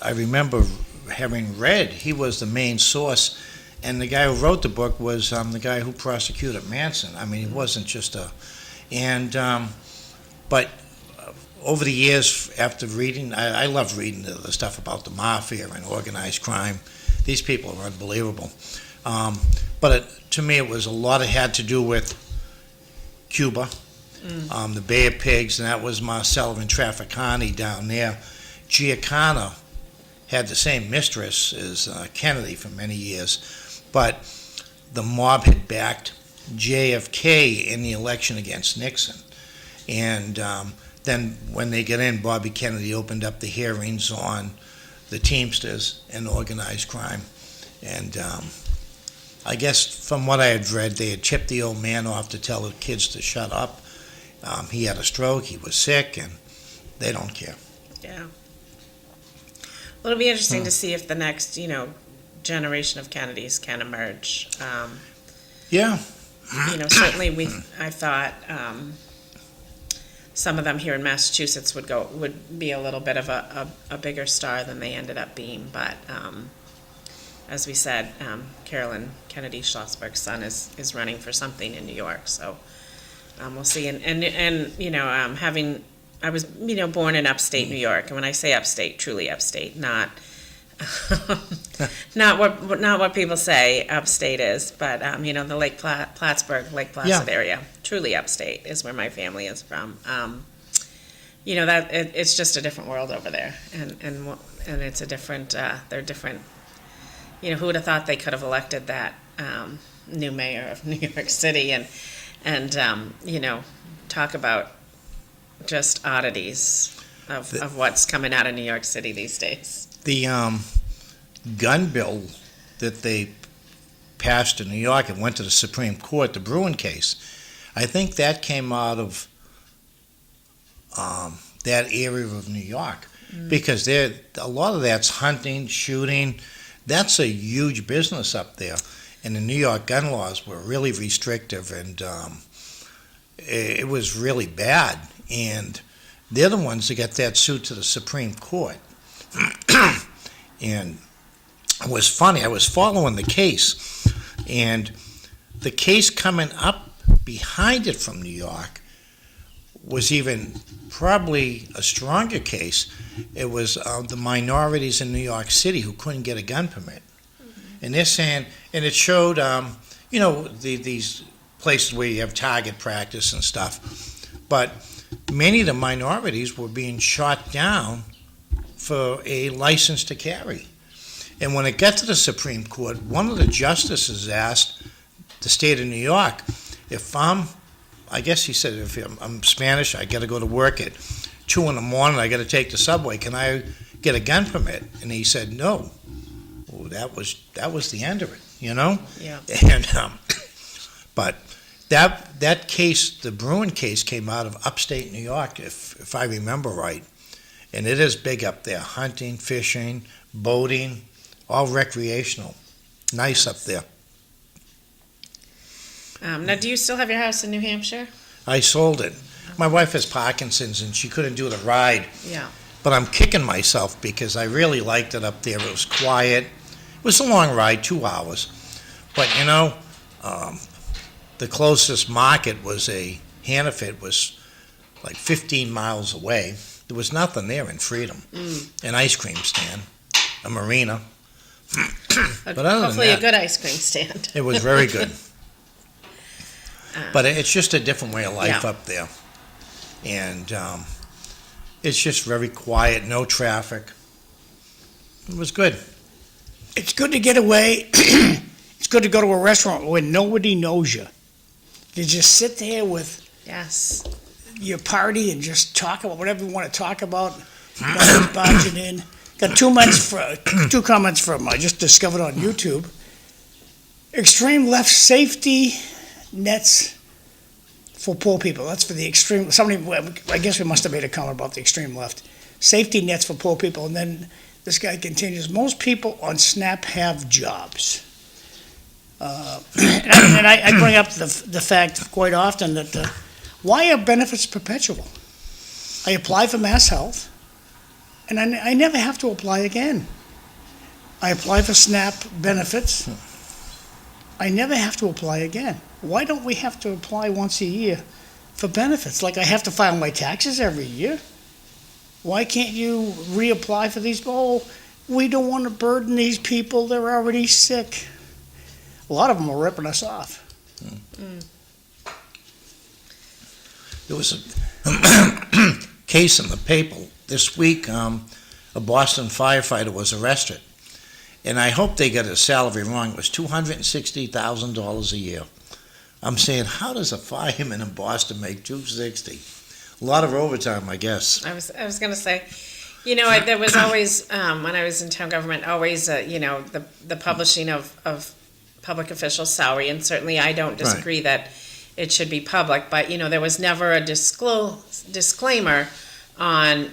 I remember having read, he was the main source, and the guy who wrote the book was the guy who prosecuted Manson. I mean, he wasn't just but over the years after reading, I love reading the stuff about the mafia and organized crime. These people are unbelievable. But to me, it was a lot had to do with Cuba, the Bay of Pigs, and that was Marcello and Trafficani down there. Giancana had the same mistress as Kennedy for many years, but the mob had backed JFK in the election against Nixon. And then when they got in, Bobby Kennedy opened up the hearings on the Teamsters and organized crime. And I guess from what I had read, they had chipped the old man off to tell the kids to shut up. He had a stroke, he was sick, and they don't care. Yeah. Well, it'll be interesting to see if the next, generation of Kennedys can emerge. Yeah. Certainly I thought some of them here in Massachusetts would be a little bit of a bigger star than they ended up being, but as we said, Carolyn Kennedy Schlossberg's son is running for something in New York, so we'll see. And I was born in upstate New York, and when I say upstate, truly upstate, not not what people say upstate is, but the Lake Plattsburgh, Lake Placid area, truly upstate is where my family is from. It's just a different world over there, and it's a different. They're different. Who would have thought they could have elected that new mayor of New York City, and talk about just oddities of what's coming out of New York City these days. The gun bill that they passed in New York and went to the Supreme Court, the Bruin case, I think that came out of that area of New York, because a lot of that's hunting, shooting. That's a huge business up there, and the New York gun laws were really restrictive, and it was really bad. And they're the ones that got that suit to the Supreme Court. And it was funny, I was following the case, and the case coming up behind it from New York was even probably a stronger case. It was the minorities in New York City who couldn't get a gun permit. And they're saying, and it showed, these places where you have target practice and stuff, but many of the minorities were being shot down for a license to carry. And when it got to the Supreme Court, one of the justices asked the state of New York, I guess he said, if I'm Spanish, I got to go to work at 2 in the morning, I got to take the subway, can I get a gun permit? And he said, no. Well, that was the end of it, Yeah. And but that case, the Bruin case, came out of upstate New York, if I remember right. And it is big up there, hunting, fishing, boating, all recreational. Nice up there. Now, do you still have your house in New Hampshire? I sold it. My wife has Parkinson's and she couldn't do the ride. Yeah. But I'm kicking myself because I really liked it up there. It was quiet. It was a long ride, 2 hours. But, the closest market was Hannaford was like 15 miles away. There was nothing there in Freedom. An ice cream stand, a marina. But other than Hopefully that, a good ice cream stand. it was very good. But it's just a different way of life Yeah. up there. And it's just very quiet, no traffic. It was good. It's good to get away. It's good to go to a restaurant where nobody knows you. You just sit there with Yes. your party and just talk about whatever you want to talk about. Nobody's barging in. Got two comments from I just discovered on YouTube. Extreme left safety nets for poor people. That's for the extreme. I guess we must have made a comment about the extreme left. Safety nets for poor people. And then this guy continues, most people on SNAP have jobs. And I bring up the fact quite often that why are benefits perpetual? I apply for Mass Health, and I never have to apply again. I apply for SNAP benefits. I never have to apply again. Why don't we have to apply once a year for benefits? Like I have to file my taxes every year. Why can't you reapply for these? Oh, we don't want to burden these people. They're already sick. A lot of them are ripping us off. There was a case in the paper this week. a Boston firefighter was arrested. And I hope they got his salary wrong. It was $260,000 a year. I'm saying, how does a fireman in Boston make $260,000? A lot of overtime, I guess. I was going to say, there was always, when I was in town government, always, the publishing of public officials' salary, and certainly I don't disagree that it should be public, but, there was never a disclaimer on,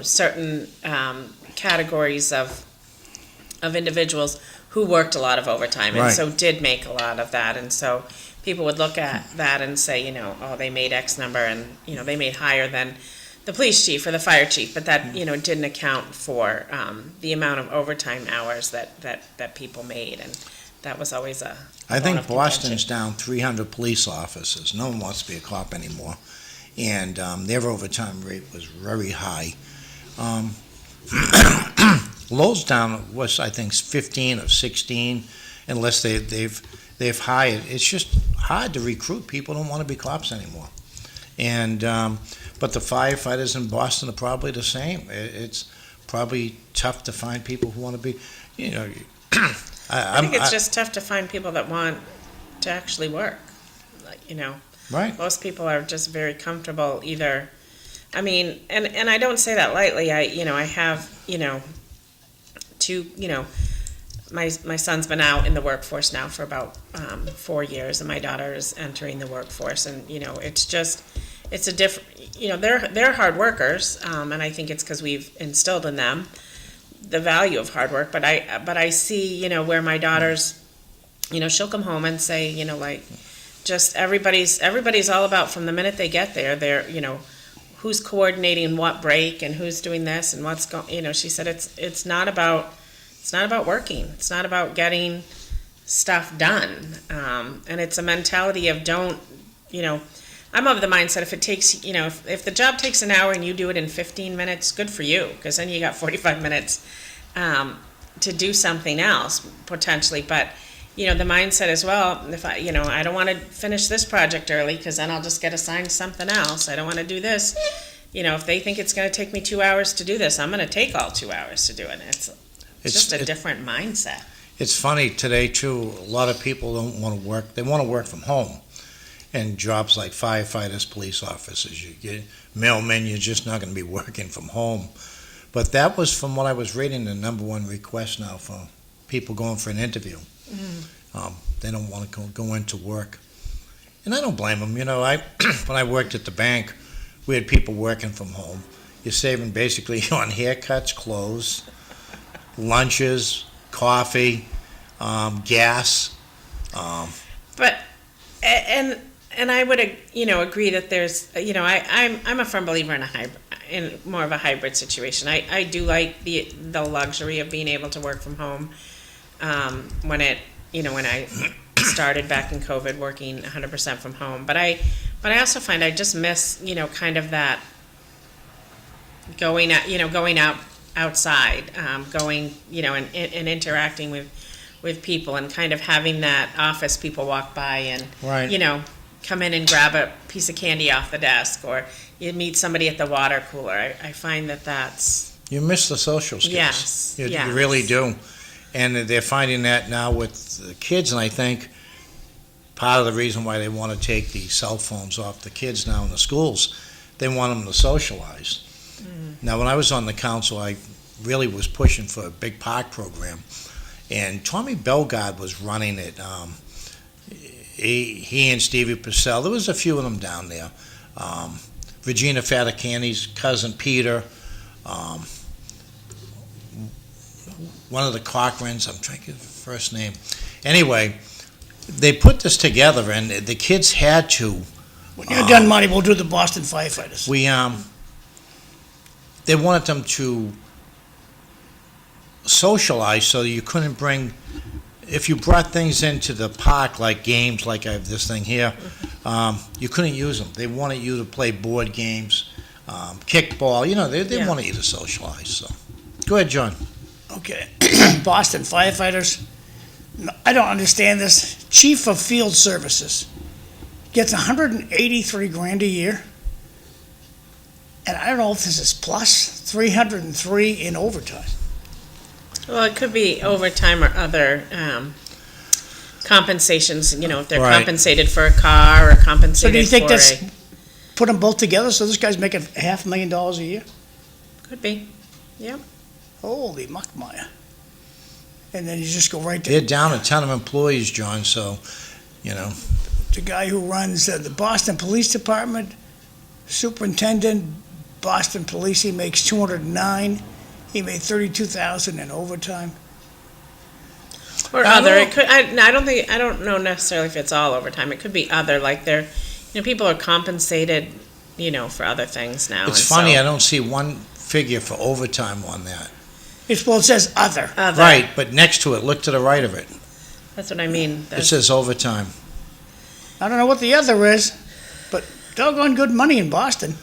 certain categories of individuals who worked a lot of overtime, and Right. so did make a lot of that, and so people would look at that and say, they made X number, and, they made higher than the police chief or the fire chief, but that, didn't account for the amount of overtime hours that people made, and that was always a I bone think of Boston's contention. down 300 police officers. No one wants to be a cop anymore. And their overtime rate was very high. Lowell's down was, I think, 15 or 16, unless they've hired. It's just hard to recruit. People don't want to be cops anymore. And but the firefighters in Boston are probably the same. It's probably tough to find people who want to be, I think it's just tough to find people that want to actually work, right. Most people are just very comfortable either, and I don't say that lightly, I have, two, my son's been out in the workforce now for about 4 years, and my daughter is entering the workforce, and, it's a different, they're hard workers, and I think it's because we've instilled in them the value of hard work, but I see, where my daughter's, she'll come home and say, just everybody's all about, from the minute they get there, they're, who's coordinating what break and who's doing this and what's going, she said it's not about working. It's not about getting stuff done. And it's a mentality of don't, I'm of the mindset if it takes, if the job takes an hour and you do it in 15 minutes, good for you, because then you got 45 minutes to do something else potentially. But, the mindset as well, if I don't want to finish this project early because then I'll just get assigned something else. I don't want to do this. If they think it's going to take me 2 hours to do this, I'm going to take all 2 hours to do it. It's just a different mindset. It's funny today, too, a lot of people don't want to work. They want to work from home. And jobs like firefighters, police officers, you get mailmen, you're just not going to be working from home. But that was, from what I was reading, the number one request now for people going for an interview. They don't want to go into work. And I don't blame them. When I worked at the bank, we had people working from home. You're saving basically on haircuts, clothes, lunches, coffee, gas. But and I would agree that there's I'm a firm believer in more of a hybrid situation. I do like the luxury of being able to work from home. When I started back in COVID, working 100% from home, but I also find I just miss kind of that going out outside, going and interacting with people, and kind of having that office people walk by and Right. Come in and grab a piece of candy off the desk, or you meet somebody at the water cooler. I find that's You miss the social skills. Yes, You yes. really do. And they're finding that now with the kids, and I think part of the reason why they want to take the cell phones off the kids now in the schools, they want them to socialize. Now, when I was on the council, I really was pushing for a big park program, and Tommy Bellegarde was running it. He and Stevie Purcell, there was a few of them down there. Regina Faticani's cousin Peter, one of the Cochrans, I'm trying to get the first name. Anyway, they put this together, and the kids had to. When you're done, Marty, we'll do the Boston firefighters. They wanted them to socialize, so you couldn't bring, if you brought things into the park, like games, like I have this thing here, you couldn't use them. They wanted you to play board games, kickball, they wanted you to socialize, so. Go ahead, John. Okay, Boston firefighters. No, I don't understand this. Chief of Field Services gets $183 grand a year, And I don't know if this is plus 303 in overtime. Well, it could be overtime or other compensations, if they're Right. compensated for a car or So compensated do you think for that's, a, put them both together, so this guy's making $500,000 a year? could be, yep. Holy muckmire. And then you just go right They're to down a ton of employees, John, so, the guy who runs the Boston Police Department, superintendent, Boston Police, he makes 209. He made 32,000 in overtime. Or I other, don't- it could, I don't know necessarily if it's all overtime, it could be other, like they're, people are compensated, for other things now. it's and funny, so- I don't see one figure for overtime on that. Well, it says other. Other. Right, but next to it, look to the right of it. That's what I mean. It That's- says overtime. I don't know what the other is, but doggone good money in Boston.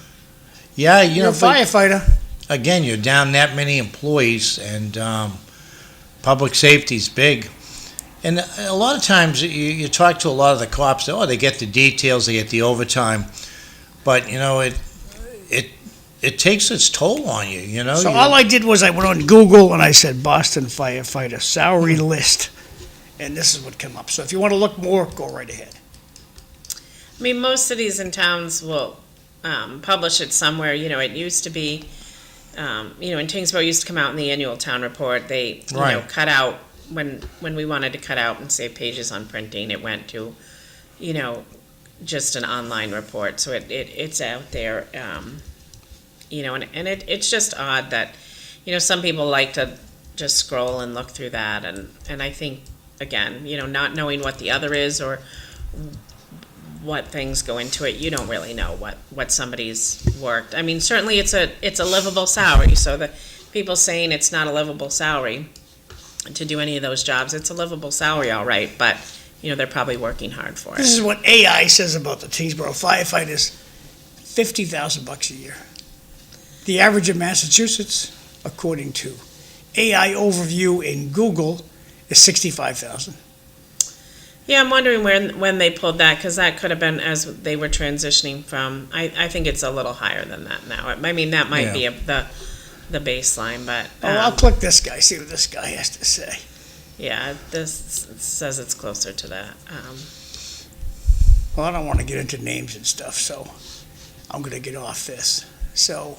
Yeah, You're a but firefighter. again, you're down that many employees, and public safety's big. And a lot of times, you talk to a lot of the cops, they get the details, they get the overtime, but, it takes its toll on you, So You- all I did was I went on Google and I said Boston firefighter salary list, and this is what came up. So if you want to look more, go right ahead. I mean, most cities and towns will publish it somewhere, it used to be, in Tewksbury used to come out in the annual town report, they, Right. cut out, when we wanted to cut out and save pages on printing, it went to, just an online report, so it's out there, and it's just odd that, some people like to just scroll and look through that, and I think, again, not knowing what the other is or what things go into it, you don't really know what somebody's worked. I mean, certainly it's a livable salary, so the people saying it's not a livable salary to do any of those jobs, it's a livable salary, all right, but, they're probably working hard for This it. is what AI says about the Teesboro firefighters, $50,000 a year. The average in Massachusetts, according to AI overview in Google, is 65,000. Yeah, I'm wondering when they pulled that, because that could have been as they were transitioning from, I think it's a little higher than that now. I mean, that might be the baseline, but. I'll click this guy, see what this guy has to say. Yeah, this says it's closer to that. Well, I don't want to get into names and stuff, so I'm going to get off this. So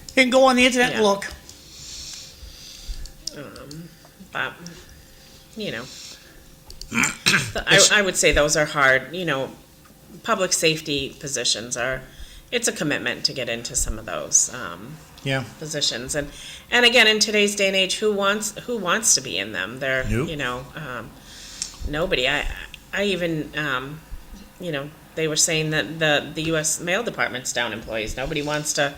you can go on the internet and Yeah. look. But, I would say those are hard, public safety positions it's a commitment to get into some of those, Yeah. positions. And again, in today's day and age, who wants to be in them? They're, Nope. nobody. I even, they were saying that the U.S. Mail Department's down employees. Nobody wants to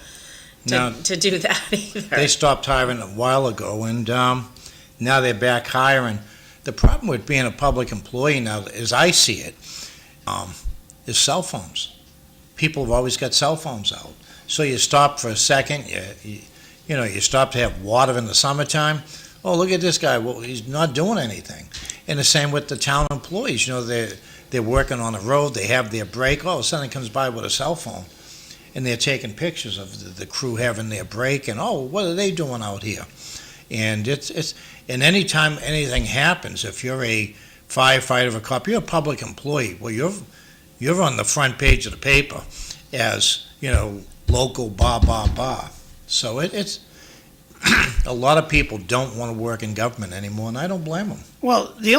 No. do that either. They stopped hiring a while ago, and now they're back hiring. The problem with being a public employee now, as I see it, is cell phones. People have always got cell phones out. So you stop for a second, you stop to have water in the summertime. Oh, look at this guy, well, he's not doing anything. And the same with the town employees, they're working on the road, they have their break, oh, somebody comes by with a cell phone, and they're taking pictures of the crew having their break, and oh, what are they doing out here? And and anytime anything happens, if you're a firefighter or a cop, you're a public employee, well, you're on the front page of the paper as, local blah, blah, blah. So it's, a lot of people don't want to work in government anymore, and I don't blame them. Well, the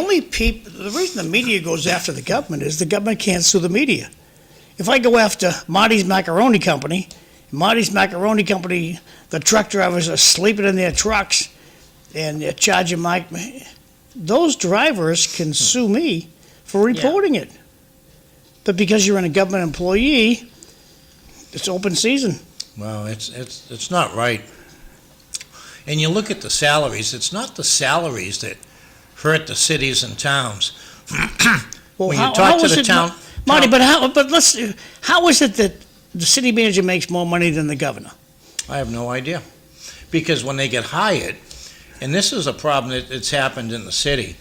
reason the media goes after the government is the government can't sue the media. If I go after Marty's Macaroni Company, the truck drivers are sleeping in their trucks and they're charging those drivers can sue me for reporting it. But because you're a government employee, it's open season. Well, it's not right. And you look at the salaries, it's not the salaries that hurt the cities and towns. Well, When you talk to the town. Marty, but how is it that the city manager makes more money than the governor? I have no idea. Because when they get hired, and this is a problem that's happened in the city.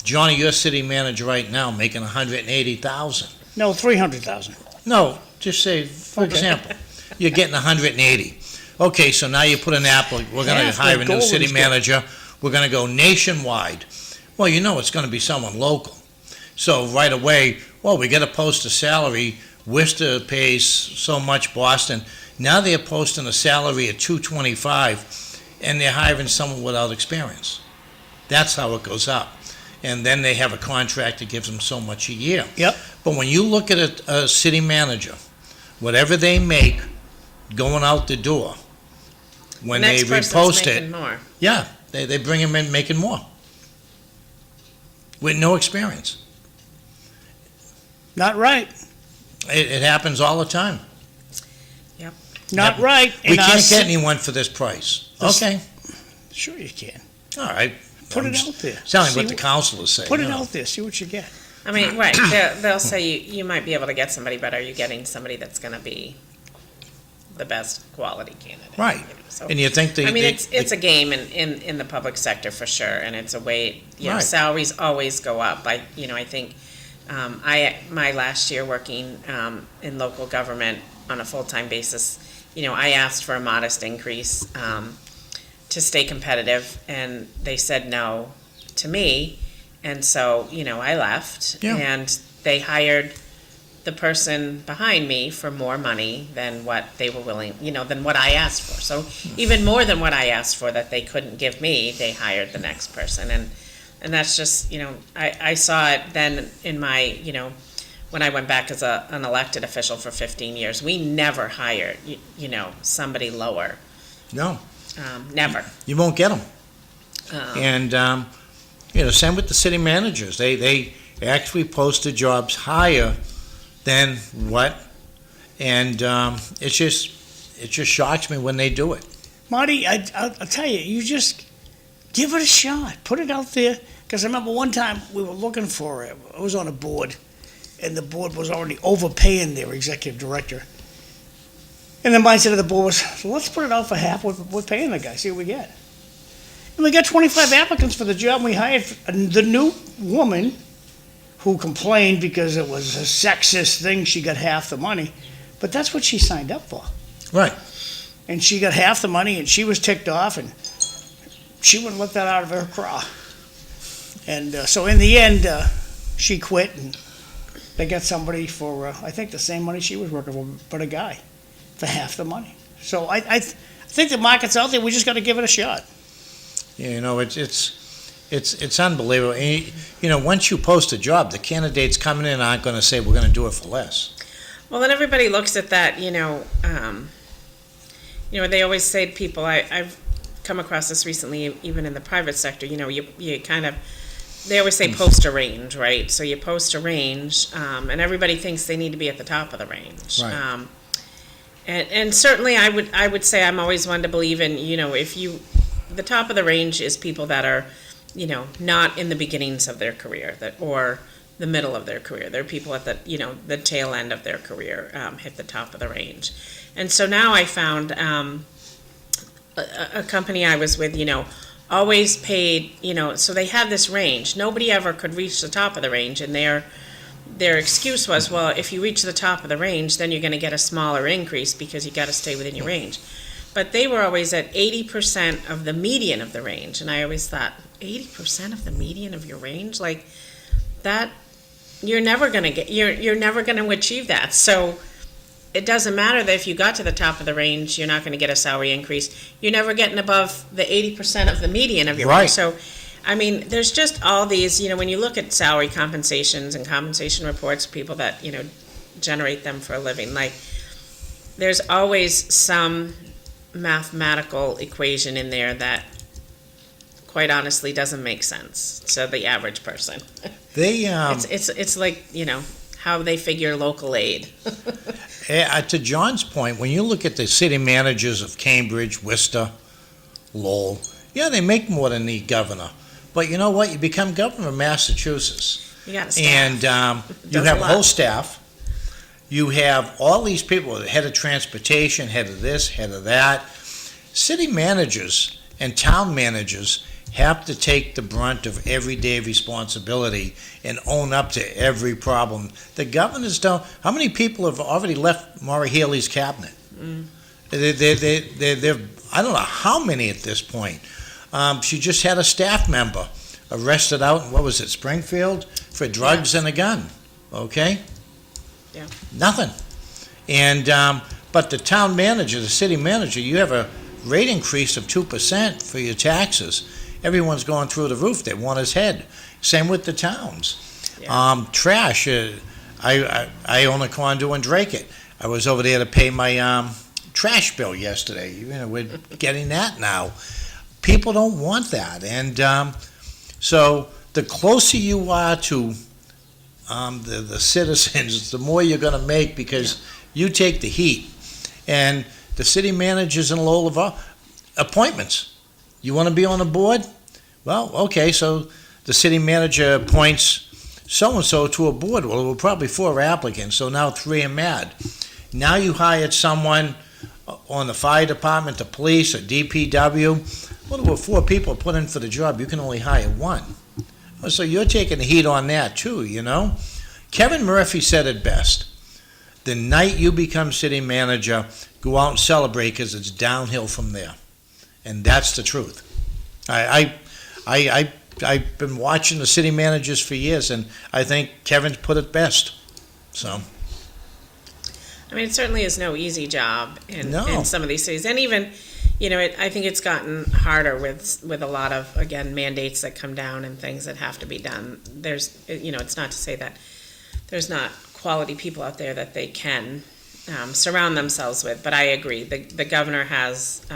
Johnny, your city manager right now, making $180,000. No, 300,000. No, just say, for Okay. example, you're getting 180. Okay, so now you put an applicant, we're gonna Half the hire a new goal city is manager, we're gonna go nationwide. Well, you know it's gonna be someone local. So right away, well, we gotta post a salary, Worcester pays so much, Boston. Now they're posting a salary at $225, and they're hiring someone without experience. That's how it goes up. And then they have a contract that gives them so much a year. Yep. But when you look at a city manager, whatever they make going out the door, when they Next person's repost making it, more. yeah, they bring them in making more with no experience. Not right. It happens all the time. Not right. We in our can't ci- get anyone for this price. This- Okay, Sure you can. all right. Put I'm it just out there. Telling See what the councilors say. Put you it know. out there, see what you get. I mean, right, they'll say you might be able to get somebody, but are you getting somebody that's gonna be the best quality candidate? Right. You know, so- And you think I mean, it's a game in the public sector for sure, and it's a way, Right. salaries always go up. I think, my last year working, in local government on a full-time basis, I asked for a modest increase, to stay competitive, and they said no to me, and so, I left. Yeah. And they hired the person behind me for more money than what they were willing, than what I asked for. So even more than what I asked for that they couldn't give me, they hired the next person. And that's just, I saw it then in my, when I went back as an elected official for 15 years. We never hired, somebody lower. No, Never. you won't get them. Um, And, same with the city managers. They actually posted jobs higher than what, and it just shocks me when they do it. Marty, I'll tell you, you just give it a shot. Put it out there. Because I remember one time we were looking for it. I was on a board, and the board was already overpaying their executive director. And the mindset of the board was, well, let's put it out for half. We're paying the guy, see what we get. And we got 25 applicants for the job. And we hired the new woman who complained because it was a sexist thing. She got half the money. But that's what she signed up for. Right. And she got half the money, and she was ticked off, and she wouldn't let that out of her craw. And so in the end, she quit, and they got somebody for, I think, the same money she was working for, but a guy, for half the money. So I think the market's out there. We just got to give it a shot. Yeah, it's unbelievable. And, once you post a job, the candidates coming in aren't going to say, we're going to do it for less. Well, then everybody looks at that, they always say to people, I've come across this recently, even in the private sector, you kind of, they always say post a range, right? So you post a range, and everybody thinks they need to be at the top of the range. Right. And certainly I would say I'm always one to believe in, the top of the range is people that are, not in the beginnings of their career, or the middle of their career. They're people at the, the tail end of their career, hit the top of the range. And so now I found a company I was with, always paid, so they had this range. Nobody ever could reach the top of the range, and their excuse was, well, if you reach the top of the range, then you're going to get a smaller increase because you got to stay within your range. But they were always at 80% of the median of the range, and I always thought, 80% of the median of your range, like that, you're never going to achieve that. So it doesn't matter that if you got to the top of the range, you're not going to get a salary increase. You're never getting above the 80% of the median of your Right. range. So, I mean, there's just all these, when you look at salary compensations and compensation reports, people that, generate them for a living, like, there's always some mathematical equation in there that, quite honestly, doesn't make sense to the average person. They, It's like, how they figure local aid. to John's point, when you look at the city managers of Cambridge, Worcester, Lowell, yeah, they make more than the governor. But you know what? You become governor of Massachusetts. You got a staff. And you Does a have a lot. whole staff. You have all these people, head of transportation, head of this, head of that. City managers and town managers have to take the brunt of everyday responsibility and own up to every problem. The governors don't. How many people have already left Maura Healey's cabinet? They're, I don't know how many at this point. She just had a staff member arrested out in, what was it, Springfield, for drugs and a gun, okay? Yeah. Nothing. And, but the town manager, the city manager, you have a rate increase of 2% for your taxes. Everyone's going through the roof. They want his head. Same with the towns. Yeah. Trash, I own a condo in Drake. I was over there to pay my trash bill yesterday. You know, we're getting that now. People don't want that. And so the closer you are to the citizens, the more you're going to make, because you take the heat. And the city managers in Lowell have appointments. You want to be on the board? Well, okay, so the city manager appoints so-and-so to a board. Well, there were probably 4 applicants, so now 3 are mad. Now you hired someone on the fire department, the police, or DPW. Well, there were 4 people put in for the job. You can only hire 1. So you're taking the heat on that too, you know? Kevin Murphy said it best. The night you become city manager, go out and celebrate, because it's downhill from there. And that's the truth. I've been watching the city managers for years, and I think Kevin's put it best. So, I mean, it certainly is no easy job in some of these cities. And even, you know, I think it's gotten harder with a lot of, again, mandates that come down and things that have to be done. There's, you know, it's not to say that there's not quality people out there that they can surround themselves with. But I agree, the governor has,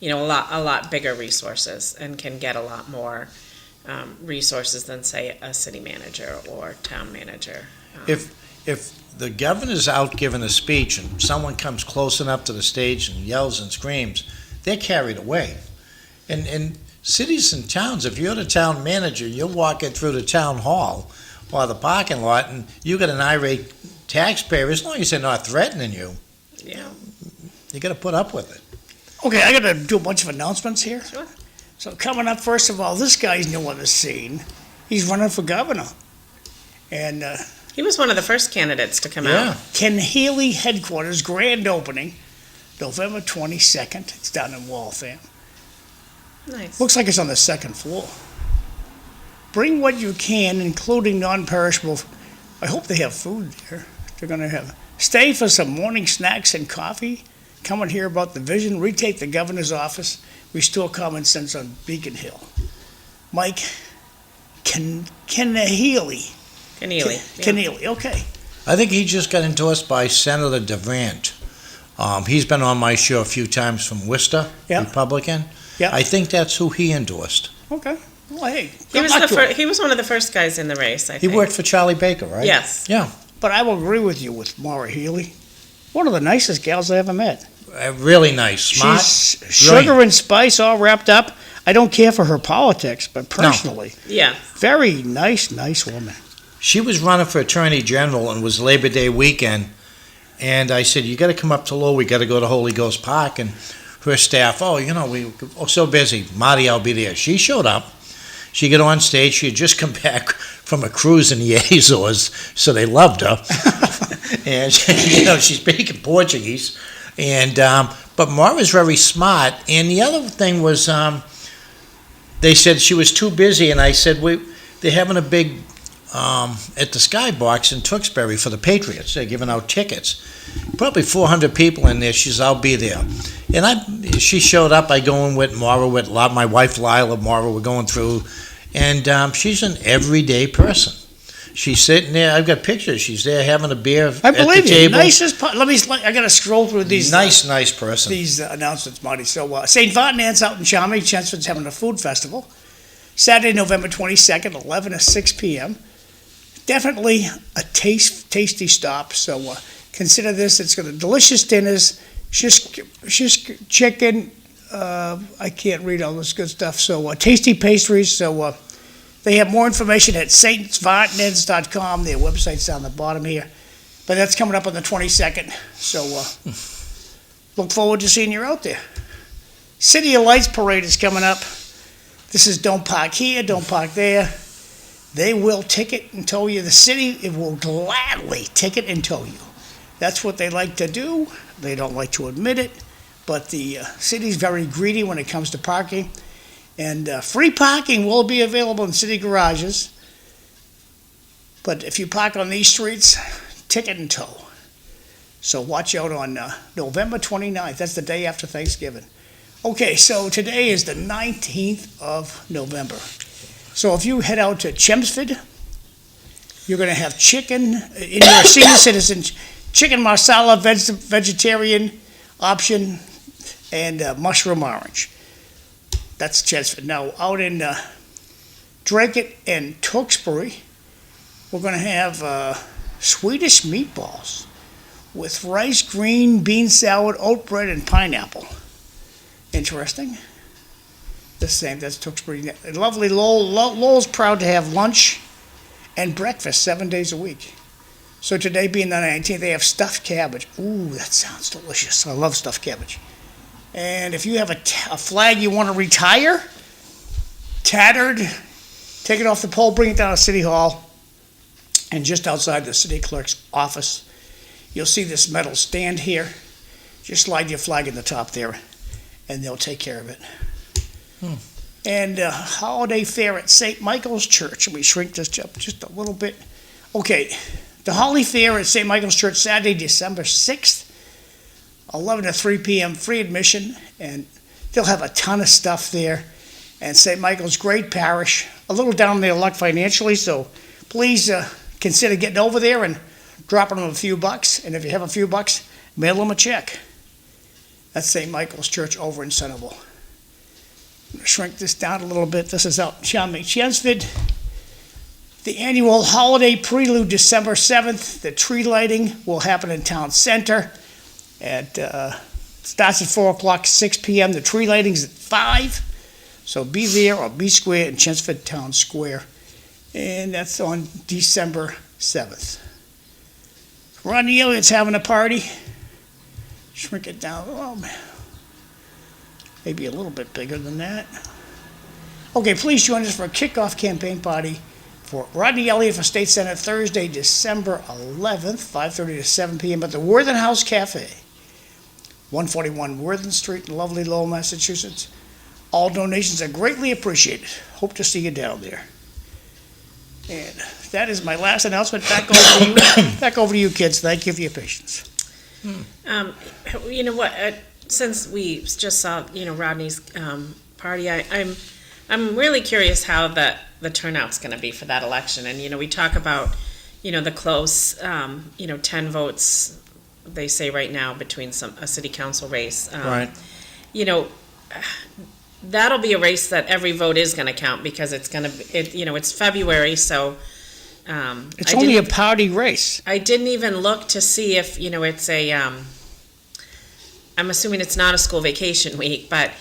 you know, a lot bigger resources and can get a lot more resources than, say, a city manager or town manager. If the governor's out giving a speech and someone comes close enough to the stage and yells and screams, they're carried away. And cities and towns, if you're the town manager, you're walking through the town hall or the parking lot, and you got an irate taxpayer, as long as they're not threatening you, Yeah. you got to put up with it. Okay, I gotta do a bunch of announcements here. Sure. So coming up, first of all, this guy's new on the scene. He's running for governor. And He was one of the first candidates to come Yeah. out. Ken Healy headquarters, grand opening, November 22nd. It's down in Waltham. Nice. Looks like it's on the 2nd floor. Bring what you can, including non-perishable. I hope they have food there. They're gonna have. Stay for some morning snacks and coffee. Come and hear about the vision. Retake the governor's office. Restore common sense on Beacon Hill. Mike, Ken Healy. Keneally. Keneally, okay. I think he just got endorsed by Senator DeVant. He's been on my show a few times from Worcester, Yeah. Republican. Yeah. I think that's who he endorsed. Okay. Well, hey, He good was luck to him. he was one of the first guys in the race, I He think. worked for Charlie Baker, right? Yes. Yeah. But I will agree with you with Maura Healy. One of the nicest gals I ever met. Really nice, smart. She's sugar and spice all wrapped up. I don't care for her politics, but personally, Yeah. very nice woman. She was running for Attorney General, and it was Labor Day weekend. And I said, you got to come up to Lowell. We got to go to Holy Ghost Park. And her staff, we're so busy. Marty, I'll be there. She showed up. She got on stage. She had just come back from a cruise in the Azores, so they loved her. And she's speaking Portuguese. And but Maura's very smart. And the other thing was, they said she was too busy. And I said, they're having a big at the Skybox in Tewksbury for the Patriots. They're giving out tickets. Probably 400 people in there. She says, I'll be there. And she showed up. I go in with Maura, with my wife Lila, Maura. We're going through. And she's an everyday person. She's sitting there. I've got pictures. She's there having a beer I at the believe you. table. Nicest. I got to scroll through these. Nice person. These announcements, Marty. So St. Ferdinand's out in Charming. Chelmsford's having a food festival. Saturday, November 22nd, 11 to 6 p.m. Definitely a tasty stop. So consider this. It's got delicious dinners, shish chicken. I can't read all this good stuff. So tasty pastries. So they have more information at saintsvartneds.com. Their website's down the bottom here. But that's coming up on the 22nd. So look forward to seeing you out there. City of Lights Parade is coming up. This is don't park here, don't park there. They will ticket and tow you. The city, it will gladly ticket and tow you. That's what they like to do. They don't like to admit it, but the city's very greedy when it comes to parking. And free parking will be available in city garages. But if you park on these streets, ticket and tow. So watch out on November 29th. That's the day after Thanksgiving. Okay, so today is the 19th of November. So if you head out to Chelmsford, you're going to have chicken in your senior citizen, chicken marsala, vegetarian option, and mushroom orange. That's Chelmsford. Now, out in Dracut and Tewksbury, we're going to have Swedish meatballs with rice, green bean salad, oat bread, and pineapple. Interesting. The same, that's Tewksbury. Lovely Lowell. Lowell's proud to have lunch and breakfast 7 days a week. So today being the 19th, they have stuffed cabbage. Ooh, that sounds delicious. I love stuffed cabbage. And if you have a flag you want to retire, tattered, take it off the pole, bring it down to City Hall. And just outside the city clerk's office, you'll see this metal stand here. Just slide your flag in the top there, and they'll take care of it. And holiday fair at St. Michael's Church. Let me shrink this up just a little bit. Okay, the holiday fair at St. Michael's Church, Saturday, December 6th, 11 to 3 p.m., free admission, and they'll have a ton of stuff there. And St. Michael's, great parish, a little down their luck financially, so please consider getting over there and dropping them a few bucks. And if you have a few bucks, mail them a check. That's St. Michael's Church over in Centerville. I'm going to shrink this down a little bit. This is out in Chelmsford. The annual holiday prelude, December 7th. The tree lighting will happen in Town Center. Starts at 4 o'clock, 6 p.m. The tree lighting's at 5. So be there or be square in Chelmsford Town Square. And that's on December 7th. Rodney Elliott's having a party. Shrink it down. Oh, man. Maybe a little bit bigger than that. Okay, please join us for a kickoff campaign party for Rodney Elliott for State Senate Thursday, December 11th, 5:30 to 7 p.m. at the Worthen House Cafe, 141 Worthen Street in lovely Lowell, Massachusetts. All donations are greatly appreciated. Hope to see you down there. And that is my last announcement. Back over to you. Back over to you, kids. Thank you for your patience. You know what? Since we just saw, Rodney's party, I'm really curious how the turnout's going to be for that election. And we talk about, the close, 10 votes they say right now between a city council race. Right. That'll be a race that every vote is going to count because it's going to, it's February, so. It's only a party race. I didn't even look to see if, it's a, I'm assuming it's not a school vacation week, but,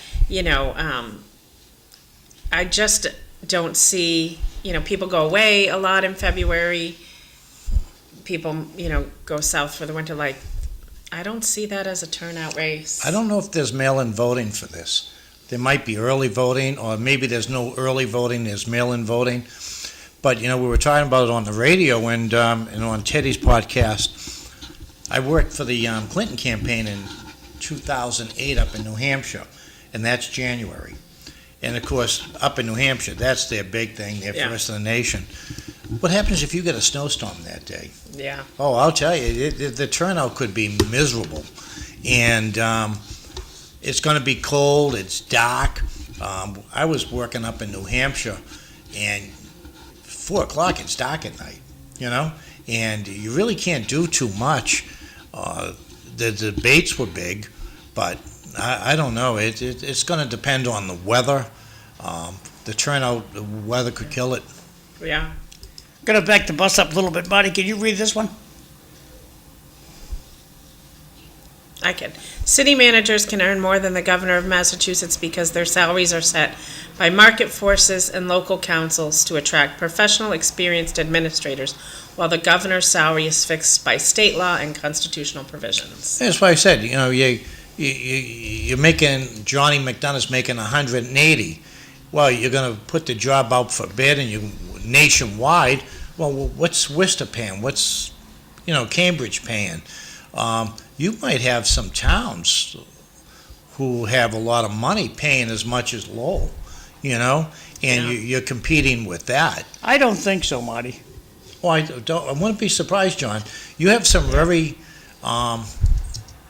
I just don't see, people go away a lot in February. People, go south for the winter. Like, I don't see that as a turnout race. I don't know if there's mail-in voting for this. There might be early voting, or maybe there's no early voting, there's mail-in voting. But, we were talking about it on the radio and on Teddy's podcast. I worked for the Clinton campaign in 2008 up in New Hampshire, and that's January. And, of course, up in New Hampshire, that's their big thing, their first in the nation. What happens if you get a snowstorm that day? Yeah. Oh, I'll tell you, the turnout could be miserable. And it's going to be cold, it's dark. I was working up in New Hampshire, and 4 o'clock, it's dark at night, and you really can't do too much. The debates were big, but I don't know. It's going to depend on the weather. The turnout, the weather could kill it. Yeah. I'm going to back the bus up a little bit. Marty, can you read this one? I can. City managers can earn more than the governor of Massachusetts because their salaries are set by market forces and local councils to attract professional, experienced administrators, while the governor's salary is fixed by state law and constitutional provisions. That's why I said, you're making, Johnny McDonough's making 180. Well, you're going to put the job out for bid and you nationwide. Well, what's Worcester paying? What's, Cambridge paying? You might have some towns who have a lot of money paying as much as Lowell, and Yeah. you're competing with that. I don't think so, Marty. Well, I wouldn't be surprised, John. You have some very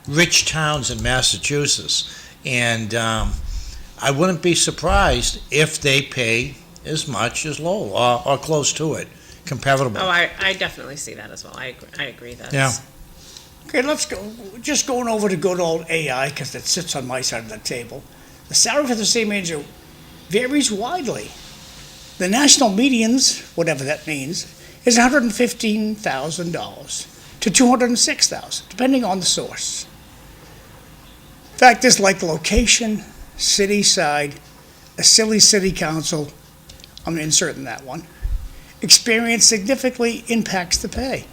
rich towns in Massachusetts, and I wouldn't be surprised if they pay as much as Lowell, or close to it, comparable. Oh, I definitely see that as well. I agree that. Yeah. Okay, let's go, just going over to good old AI, because it sits on my side of the table. The salary for the city manager varies widely. The national medians, whatever that means, is $115,000 to $206,000, depending on the source. Factors like location, city side, a silly city council, I'm inserting that one, experience significantly impacts the pay.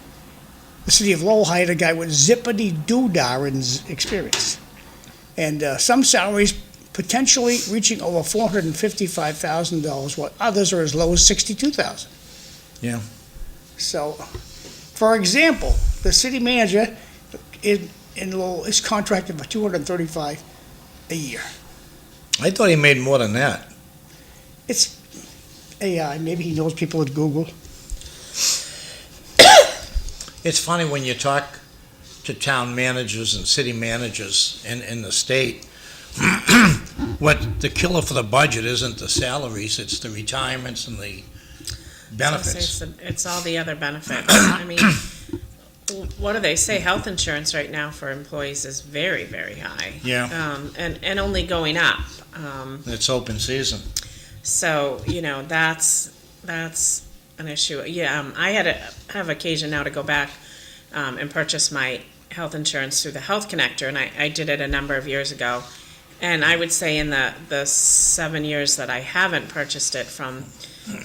The city of Lowell hired a guy with zippity-doo-dah in experience. And some salaries potentially reaching over $455,000, while others are as low as $62,000. Yeah. So, for example, the city manager in Lowell is contracted for $235,000 a year. I thought he made more than that. It's AI, maybe he knows people at Google. It's funny when you talk to town managers and city managers in the state, what the killer for the budget isn't the salaries, it's the retirements and the benefits. It's all the other benefits. I mean, what do they say? Health insurance right now for employees is very, very high. Yeah. And only going up. It's open season. So, that's an issue. Yeah, I have occasion now to go back and purchase my health insurance through the Health Connector, and I did it a number of years ago. And I would say in the 7 years that I haven't purchased it from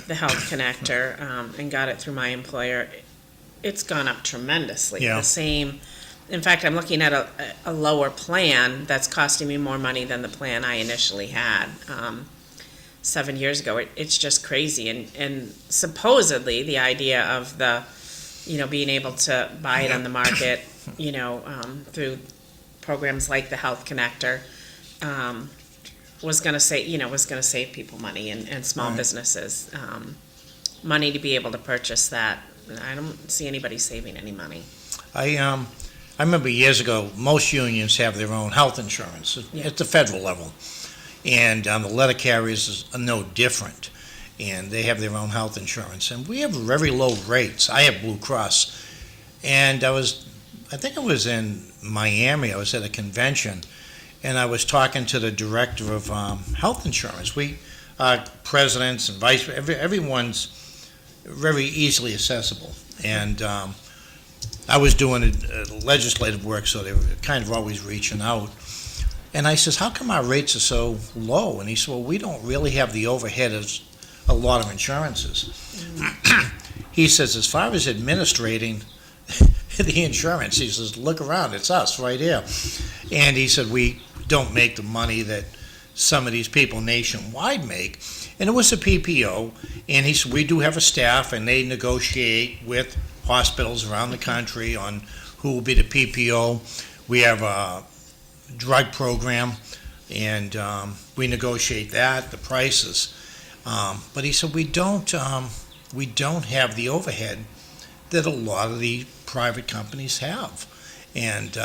the Health Connector and got it through my employer, it's gone up tremendously. Yeah. The same. In fact, I'm looking at a lower plan that's costing me more money than the plan I initially had 7 years ago. It's just crazy. And supposedly the idea of the, being able to buy it on the market, through programs like the Health Connector, was going to save people money and small Right. businesses money to be able to purchase that. I don't see anybody saving any money. I remember years ago, most unions have their own health insurance Yeah. at the federal level. And the letter carriers are no different. And they have their own health insurance. And we have very low rates. I have Blue Cross. And I think I was in Miami. I was at a convention. And I was talking to the director of health insurance. We, presidents and everyone's very easily accessible. And I was doing legislative work, so they were kind of always reaching out. And I says, how come our rates are so low? And he said, well, we don't really have the overhead as a lot of insurances. He says, as far as administrating the insurance, he says, look around, it's us right here. And he said, we don't make the money that some of these people nationwide make. And it was a PPO, and he said, we do have a staff, and they negotiate with hospitals around the country on who will be the PPO. We have a drug program, and we negotiate that, the prices. But he said, we don't have the overhead that a lot of the private companies have. And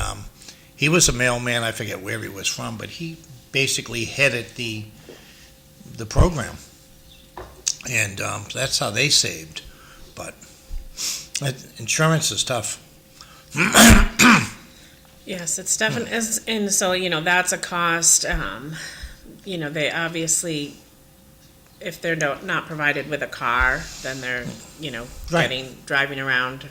he was a mailman, I forget where he was from, but he basically headed the program. And that's how they saved. But insurance is tough. Yes, it's definitely, and so, that's a cost. They obviously, if they're not provided with a car, then they're, Right. driving around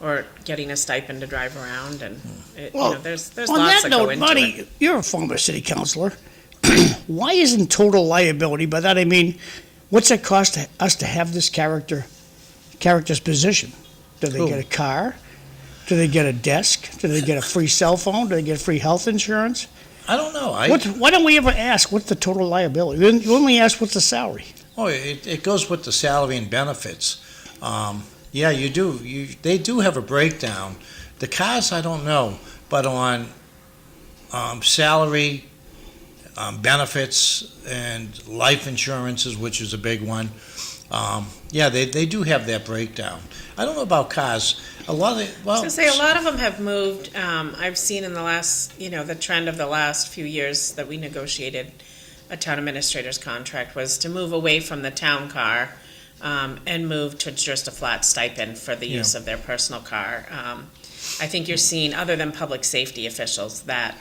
or getting a stipend to drive around, and there's on lots that that go note, into Marty, it. you're a former city councilor. Why isn't total liability? By that I mean, what's it cost us to have this character's position? Do they Who? get a car? Do they get a desk? Do they get a free cell phone? Do they get free health insurance? I don't know. Why don't we ever ask what's the total liability? You only ask what's the salary. Oh, it goes with the salary and benefits. Yeah, you do. They do have a breakdown The cars, I don't know, but on salary, benefits, and life insurances, which is a big one, yeah, they do have that breakdown. I don't know about cars. A lot of I was gonna say, a lot of them have moved. I've seen in the last, the trend of the last few years that we negotiated a town administrator's contract was to move away from the town car and move to just a flat stipend for the use of their personal car. I think you're seeing, other than public safety officials, that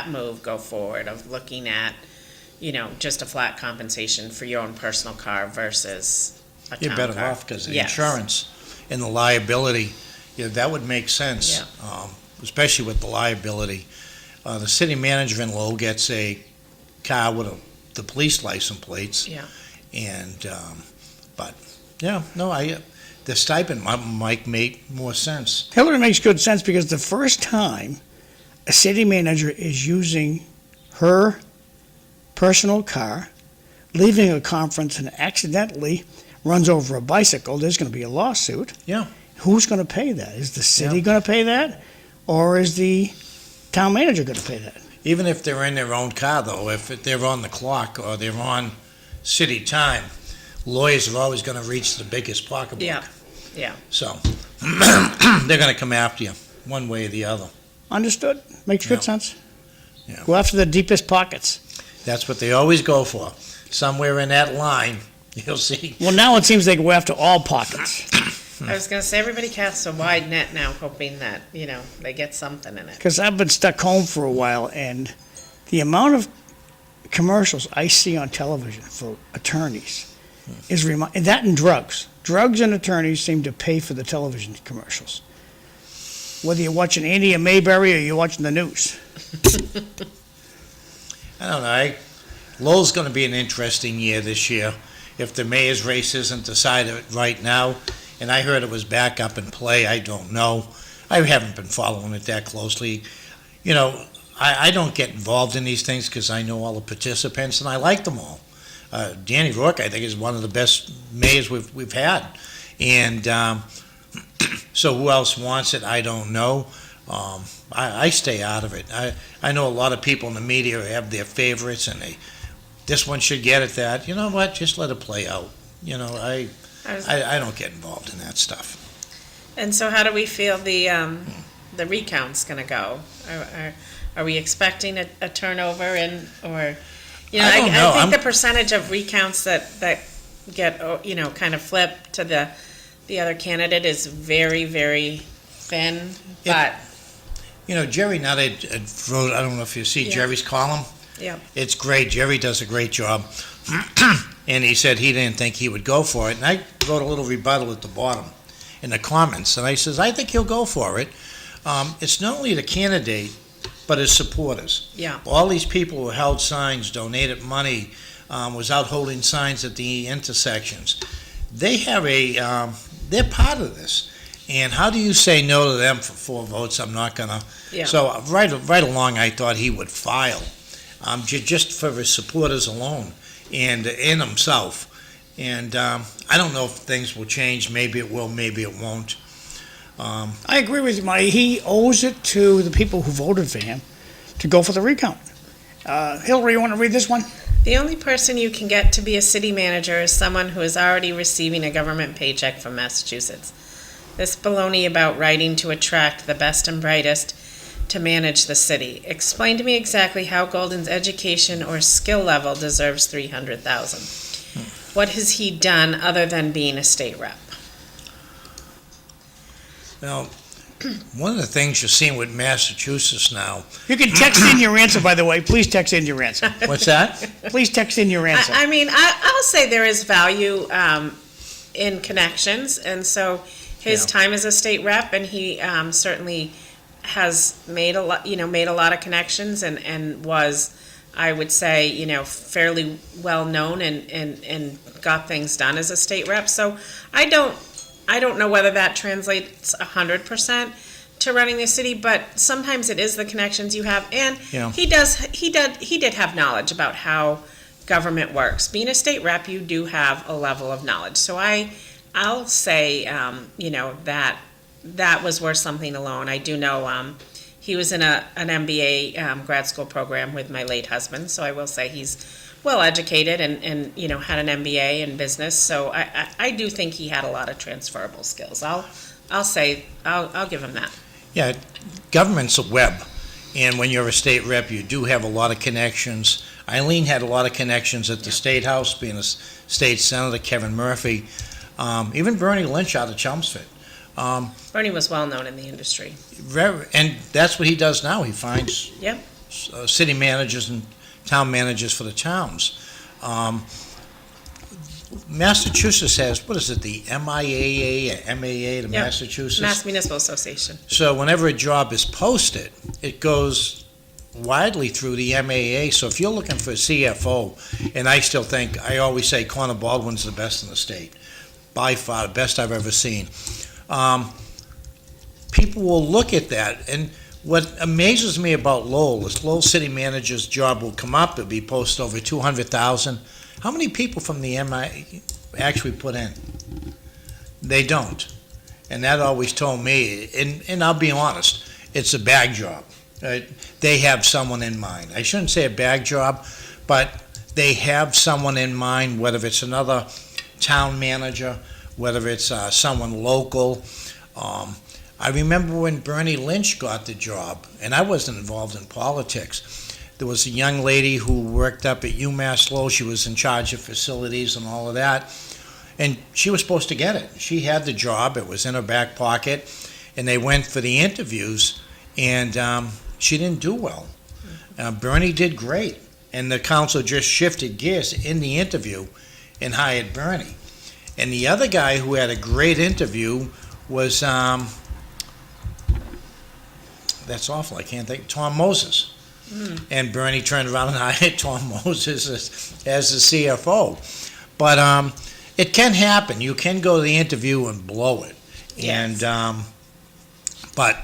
move go forward of looking at, just a flat compensation for your own personal car versus a town car. You're better off because the Yes. insurance and the liability, that would make sense, especially with the liability. The city manager in Lowell gets a car with the police license plates. Yeah. And, the stipend might make more sense. Hillary makes good sense because the first time a city manager is using her personal car, leaving a conference and accidentally runs over a bicycle, there's going to be a lawsuit. Yeah. Who's going to pay that? Is the city going to pay that? Or is the town manager going to pay that? Even if they're in their own car, though, if they're on the clock or they're on city time, lawyers are always going to reach the biggest pocketbook. Yeah. So they're going to come after you one way or the other. Understood? Makes good sense. Yeah. Go after the deepest pockets. That's what they always go for. Somewhere in that line, you'll see. Well, now it seems they go after all pockets. I was gonna say, everybody casts a wide net now, hoping that, they get something in it. Because I've been stuck home for a while, and the amount of commercials I see on television for attorneys is and that and drugs. Drugs and attorneys seem to pay for the television commercials. Whether you're watching Andy and Mayberry or you're watching the news. I don't know. Lowell's going to be an interesting year this year if the mayor's race isn't decided right now. And I heard it was back up in play. I don't know. I haven't been following it that closely. I don't get involved in these things because I know all the participants and I like them all. Danny Rourke, I think, is one of the best mayors we've had. And so who else wants it? I don't know. I stay out of it. I know a lot of people in the media have their favorites, and this one should get it. That, you know what? Just let it play out. I don't get involved in that stuff. And so, how do we feel the recount's going to go? Are we expecting a turnover or? I don't know. I think the percentage of recounts that get kind of flipped to the other candidate is very, very thin. But Jerry Nutt wrote. I don't know if you see Jerry's column. Yeah. It's great. Jerry does a great job. And he said he didn't think he would go for it. And I wrote a little rebuttal at the bottom in the comments. And I says, I think he'll go for it. It's not only the candidate, but his supporters. Yeah. All these people who held signs, donated money, was out holding signs at the intersections. They have they're part of this. And how do you say no to them for 4 votes? I'm not going to. Yeah. So right along, I thought he would file, just for his supporters alone and in himself. And I don't know if things will change. Maybe it will, maybe it won't. I agree with you, Marty. He owes it to the people who voted for him to go for the recount. Hillary, you want to read this one? the only person you can get to be a city manager is someone who is already receiving a government paycheck from Massachusetts. This baloney about writing to attract the best and brightest to manage the city. Explain to me exactly how Golden's education or skill level deserves $300,000. What has he done other than being a state rep? Now, one of the things you're seeing with Massachusetts now. You can text in your answer, by the way. Please text in your answer. What's that? Please text in your answer. I mean, I'll say there is value in connections, and so his time as a state rep, and he certainly has made a lot of connections, and was, I would say, fairly well known and got things done as a state rep. So I don't know whether that translates 100% to running the city, but sometimes it is the connections you have, and he did have knowledge about how government works. Being a state rep, you do have a level of knowledge. So I'll say, that that was worth something alone. I do know he was in an MBA grad school program with my late husband, so I will say he's well educated and you know, had an MBA in business. So I do think he had a lot of transferable skills. I'll give him that. Yeah, government's a web, and when you're a state rep, you do have a lot of connections. Eileen had a lot of connections at the State House, being a state senator, Kevin Murphy, even Bernie Lynch out of Chelmsford. Bernie was well known in the industry. And that's what he does now. He finds Yep. city managers and town managers for the towns. Massachusetts has, what is it, the MIAA or MAA, the Massachusetts? Mass Municipal Association. So whenever a job is posted, it goes widely through the MAA. So if you're looking for a CFO, and I always say Connor Baldwin's the best in the state, by far the best I've ever seen. People will look at that, and what amazes me about Lowell is Lowell City Manager's job will come up, it'll be posted over 200,000. How many people from the MI actually put in? They don't. And that always told me, and I'll be honest, it's a bag job. They have someone in mind. I shouldn't say a bag job, but they have someone in mind, whether it's another town manager, whether it's someone local. I remember when Bernie Lynch got the job, and I wasn't involved in politics. There was a young lady who worked up at UMass Lowell. She was in charge of facilities and all of that, and she was supposed to get it. She had the job. It was in her back pocket, and they went for the interviews, and she didn't do well. Bernie did great, and the council just shifted gears in the interview and hired Bernie. And the other guy who had a great interview was, that's awful, I can't think, Tom Moses. And Bernie turned around and hired Tom Moses as the CFO. But it can happen. You can go to the interview and blow it. Yes. And but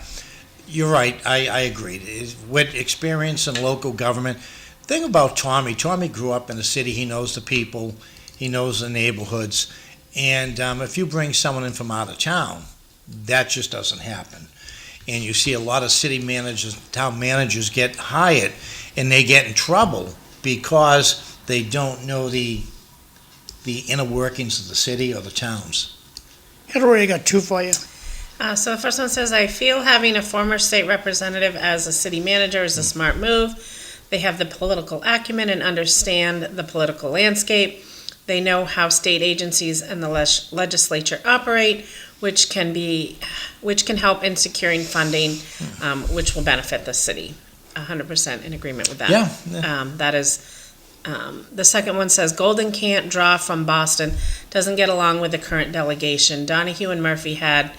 you're right, I agree. With experience in local government, thing about Tommy grew up in the city. He knows the people. He knows the neighborhoods. And if you bring someone in from out of town, that just doesn't happen. And you see a lot of city managers, town managers get hired, and they get in trouble because they don't know the inner workings of the city or the towns. Hillary, I got two for you. So the first one says, I feel having a former state representative as a city manager is a smart move. They have the political acumen and understand the political landscape. They know how state agencies and the legislature operate, which can help in securing funding, which will benefit the city. 100% in agreement with that. Yeah. That is, the second one says, Golden can't draw from Boston, doesn't get along with the current delegation. Donahue and Murphy had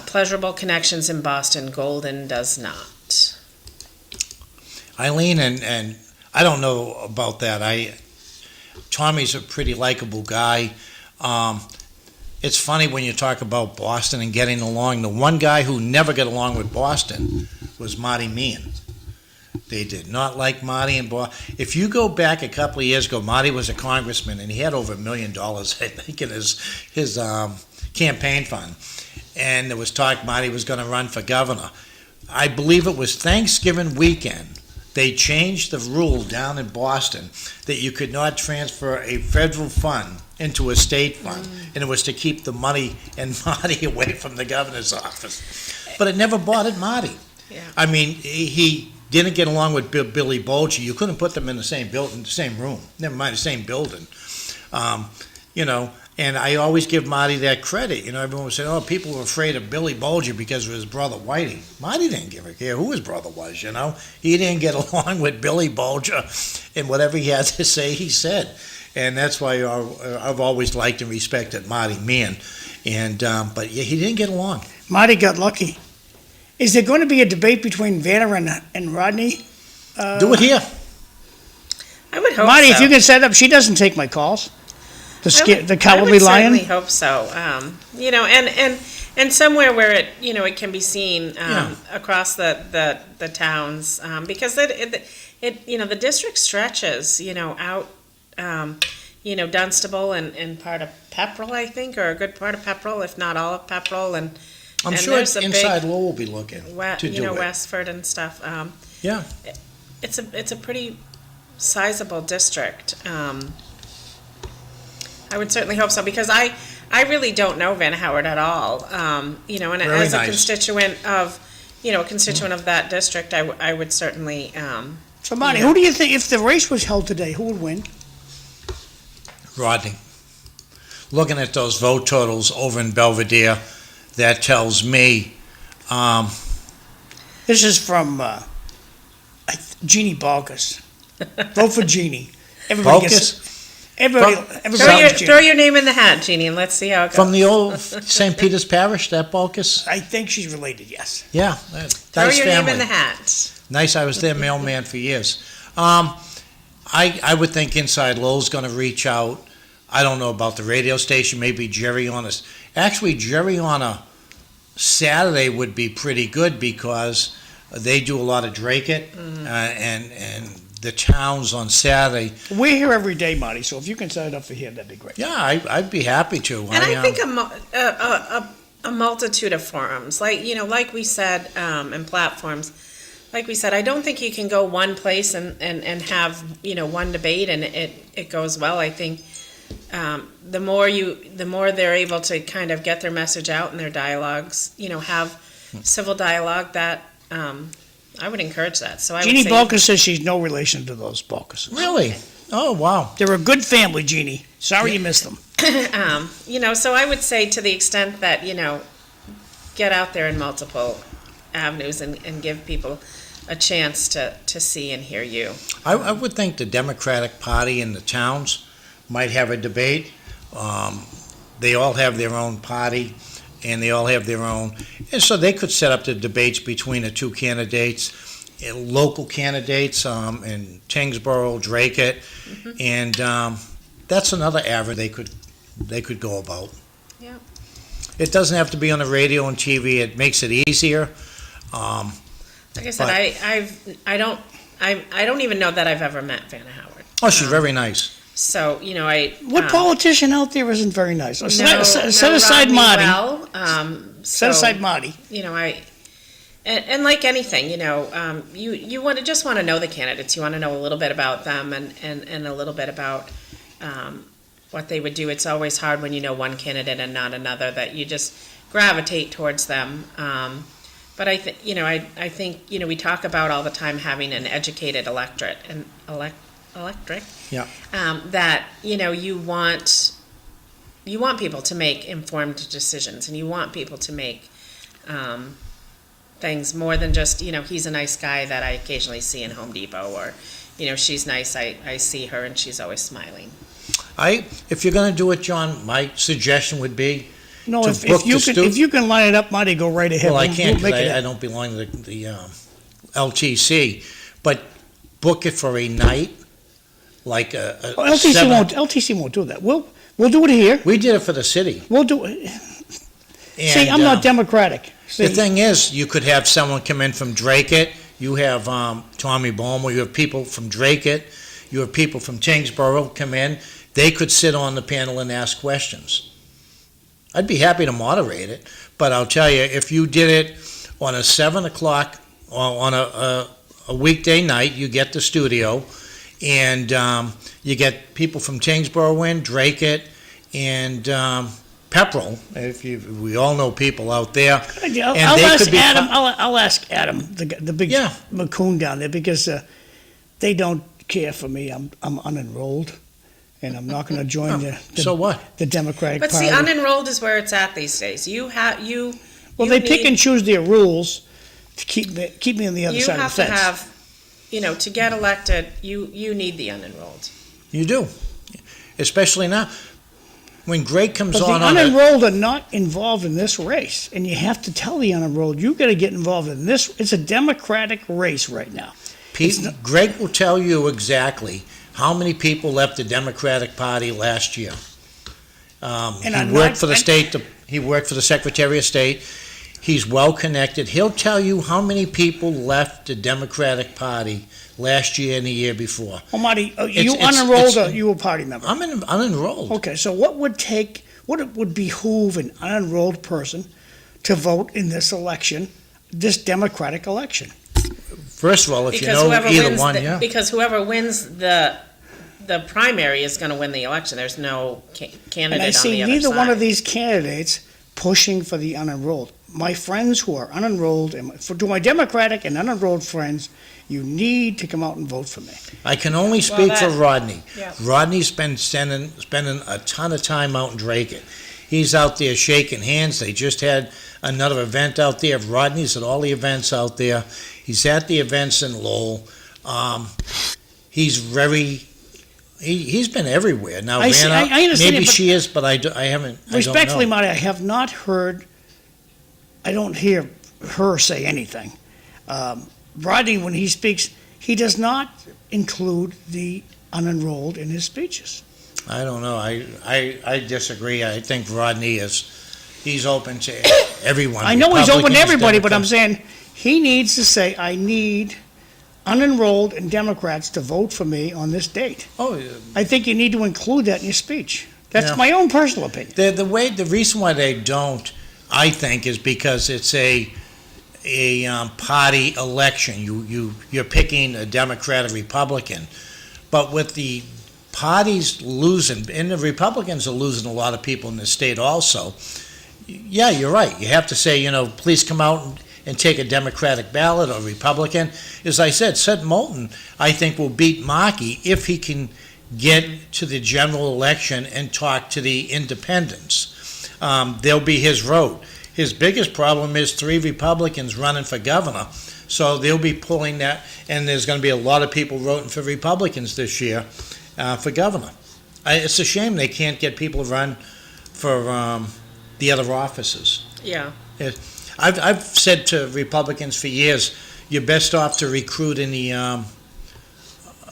pleasurable connections in Boston. Golden does not. Eileen, and I don't know about that. Tommy's a pretty likable guy. It's funny when you talk about Boston and getting along. The one guy who never got along with Boston was Marty Meehan. They did not like Marty and Boston. If you go back a couple of years ago, Marty was a congressman, and he had over $1 million, I think, in his campaign fund. And there was talk Marty was going to run for governor. I believe it was Thanksgiving weekend. They changed the rule down in Boston that you could not transfer a federal fund into a state fund, and it was to keep the money and Marty away from the governor's office. But it never bothered Marty. Yeah. I mean, he didn't get along with Billy Bolger. You couldn't put them in the same building, the same room. Never mind, the same building. And I always give Marty that credit. Everyone would say, oh, people were afraid of Billy Bolger because of his brother Whitey. Marty didn't give a care who his brother was, He didn't get along with Billy Bolger, and whatever he had to say, he said. And that's why I've always liked and respected Marty Meehan. But yeah, he didn't get along. Marty got lucky. Is there going to be a debate between Vanner and Rodney? Do it here. I would hope Marty, so. if you can set up, she doesn't take my calls. The cowardly I lion. would certainly hope so. And somewhere where it can be seen across the towns, because the district stretches out Dunstable and part of Pepperell, I think, or a good part of Pepperell, if not all of Pepperell, and I'm And sure there's a big Inside Lowell will be looking to do it. Westford and stuff. Yeah. It's a pretty sizable district. I would certainly hope so, because I really don't know Van Howard at all. And Very as a nice. constituent of, of that district, I would certainly, So Marty, who do you think, if the race was held today, who would win? Rodney. Looking at those vote totals over in Belvedere, that tells me, This is from Jeannie Balkus. Vote for Jeannie. Everybody everybody loves Jeannie. throw your name in the hat, Jeannie, and let's see how it goes. from the old St. Peter's Parish, that Balkus? I think she's related, yes. Yeah, Throw nice your family. name in the hat. Nice, I was their mailman for years. I would think Inside Lowell's going to reach out. I don't know about the radio station, maybe Jerry on a... Actually, Jerry on a Saturday would be pretty good, because they do a lot of Drake-It, and the towns on Saturday. We're here every day, Marty, so if you can set it up for here, that'd be great. Yeah, I'd be happy to. And I think a multitude of forums, like we said, and platforms, like we said, I don't think you can go one place and have, one debate and it goes well. I think the more they're able to kind of get their message out in their dialogues, have civil dialogue, that I would encourage that. So Jeannie Balkus says she's no relation to those Balkus. Really? Oh, wow. They're a good family, Jeannie. Sorry you missed them. So I would say, to the extent that, get out there in multiple avenues and give people a chance to see and hear you. I would think the Democratic Party in the towns might have a debate. They all have their own party, and they all have their own, and so they could set up the debates between the two candidates, local candidates in Tingsboro, Drake-It, and that's another avenue they could go about. Yeah. It doesn't have to be on the radio and TV. It makes it easier. Like I said, I don't even know that I've ever met Vanna Howard. Oh, she's very nice. So, What politician out there isn't very nice? Set aside Rodney Marty. Well, Set aside Marty. And like anything, you want to know the candidates. You want to know a little bit about them and a little bit about what they would do. It's always hard when you know one candidate and not another, that you just gravitate towards them. But I think we talk about all the time having an educated electorate and electorate. Yeah. That you want people to make informed decisions, and you want people to make things more than just he's a nice guy that I occasionally see in Home Depot, or she's nice, I see her and she's always smiling. If you're going to do it, John, my suggestion would be No, to book if you can line it up, Marty, go right ahead. Well, I can't, We'll make because it I don't belong to the LTC, but book it for a night, like a LTC won't do that. We'll do it here. We did it for the city. We'll do it. See, And, I'm not Democratic. See, the thing is, you could have someone come in from Drake-It. You have Tommy Bowman. You have people from Drake-It. You have people from Tingsboro come in. They could sit on the panel and ask questions. I'd be happy to moderate it, but I'll tell you, if you did it on a 7 o'clock, or on a weekday night, you get the studio, and you get people from Tingsboro in, Drake-It, and Pepperell. We all know people out there. I'll ask Adam, the big Yeah. Macoon down there, because they don't care for me. I'm unenrolled, and I'm not going to join So what? the Democratic But Party. see, unenrolled is where it's at these days. They pick and choose their rules to keep me on the other side of the fence. You have to have, to get elected, you need the unenrolled. You do, especially now. When Greg comes But on the a... unenrolled are not involved in this race, and you have to tell the unenrolled, you got to get involved in this. It's a Democratic race right now. Greg will tell you exactly how many people left the Democratic Party last year. He worked for the state. He worked for the Secretary of State. He's well connected. He'll tell you how many people left the Democratic Party last year and the year before. Oh, Marty, you unenrolled or you a party member? I'm unenrolled. Okay, so what would behoove an unenrolled person to vote in this election, this Democratic election. First of all, if you Because know whoever either wins, one, yeah. because whoever wins the primary is gonna win the election. There's no And I candidate on the see other neither one of side. these candidates pushing for the unenrolled. My friends who are unenrolled, and to my Democratic and unenrolled friends, you need to come out and vote for me. I can only speak for that- Rodney. yeah. Rodney's been spending a ton of time out in Draken. He's out there shaking hands. They just had another event out there. Rodney's at all the events out there. He's at the events in Lowell. He's very, he's been everywhere. Now, I see- Vanna, I understand maybe it, but- she is, but I haven't, I don't Respectfully, know. Marty, I have not heard, I don't hear her say anything. Rodney, when he speaks, he does not include the unenrolled in his speeches. I don't know. I disagree. I think Rodney he's open to everyone. I know he's open to Republicans, everybody, but I'm Democrats. saying he needs to say, I need unenrolled and Democrats to vote for me on this date. Oh, I think you need to include that in your speech. That's Yeah. my own personal opinion. the reason why they don't, I think, is because it's a party election. You're picking a Democrat or Republican, but with the parties losing, and the Republicans are losing a lot of people in the state also. Yeah, you're right. You have to say, please come out and take a Democratic ballot or Republican. As I said, Seth Moulton, I think, will beat Markey if he can get to the general election and talk to the independents. They'll be his road. His biggest problem is 3 Republicans running for governor, so they'll be pulling that, and there's going to be a lot of people voting for Republicans this year for governor. It's a shame they can't get people to run for the other offices. Yeah, I've said to Republicans for years, you're best off to recruit in the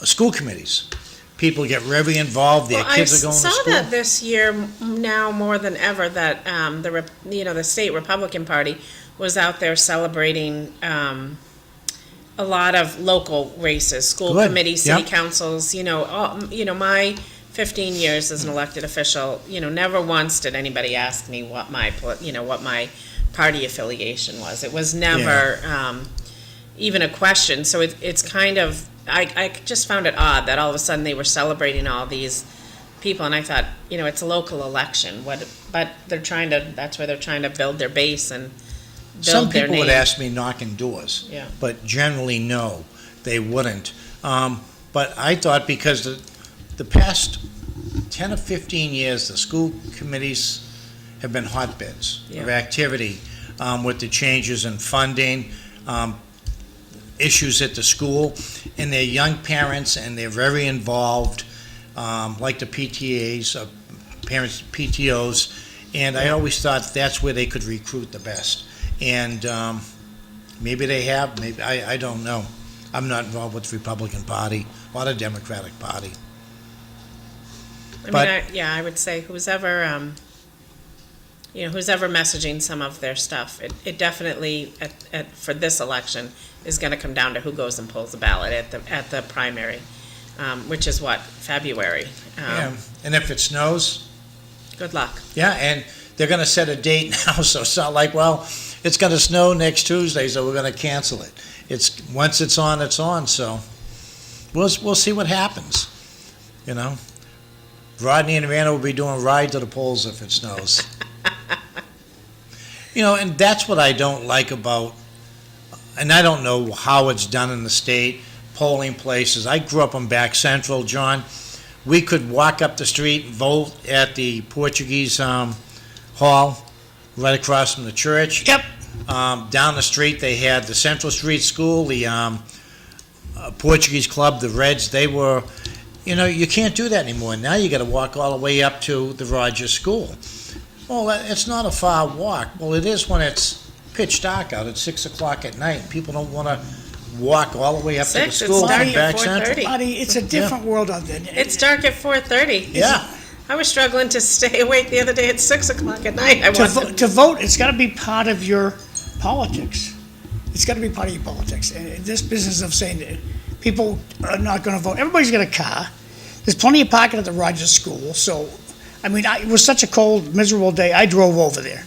school committees. People get very involved, their kids are going to I saw school. that this year now more than ever that the state Republican Party was out there celebrating a lot of local races, school Good, committees, city yeah. councils. My 15 years as an elected official, never once did anybody ask me what my party affiliation was. It was never even a question. So it's kind of. I just found it odd that all of a sudden they were celebrating all these people, and I thought, it's a local election. But that's where they're trying to build their base and build Some their people name. would ask me knocking doors, Yeah. but generally, no, they wouldn't. But I thought because the past 10 or 15 years, the school committees have been hotbeds of Yeah. activity with the changes in funding, issues at the school, and they're young parents, and they're very involved, like the PTAs, parents, PTOs, and I always thought that's where they could recruit the best. And maybe they have, maybe, I don't know. I'm not involved with the Republican Party or the Democratic Party. I would say who's ever messaging some of their stuff, it definitely, for this election, is going to come down to who goes and pulls the ballot at the primary, which is February. Yeah, and if it snows, Good luck. yeah, and they're going to set a date now, so it's not like, well, it's going to snow next Tuesday, so we're going to cancel it. Once it's on, so we'll see what happens, Rodney and Randall will be doing ride to the polls if it snows. And that's what I don't like about, and I don't know how it's done in the state, polling places. I grew up in Back Central, John. We could walk up the street and vote at the Portuguese Hall right across from the church. Yep. Down the street, they had the Central Street School, the Portuguese Club, the Reds. They were, you can't do that anymore. Now you got to walk all the way up to the Rogers School. Well, it's not a far walk. Well, it is when it's pitch dark out at 6 o'clock at night. People don't want to walk all the way up to the 6, school it's from dark Back at Central. 4:30. Marty, it's a different world out there. It's dark at 4:30. Yeah. I was struggling to stay awake the other day at 6 o'clock at night. To vote, it's got to be part of your politics. It's got to be part of your politics. And this business of saying that people are not going to vote. Everybody's got a car. There's plenty of parking at the Rogers School. So, it was such a cold, miserable day. I drove over there.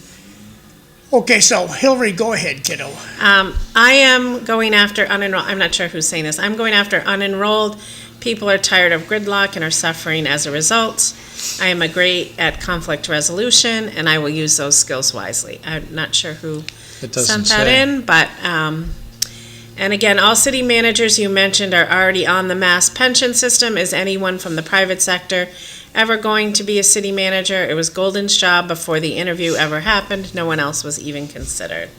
Okay, so Hillary, go ahead, kiddo. I am going after unenrolled, I'm not sure who's saying this, I'm going after unenrolled. People are tired of gridlock and are suffering as a result. I am great at conflict resolution, and I will use those skills wisely. I'm not sure who It doesn't sent that say. in, but, and again, all city managers you mentioned are already on the mass pension system. Is anyone from the private sector ever going to be a city manager? It was Golden's job before the interview ever happened. No one else was even considered.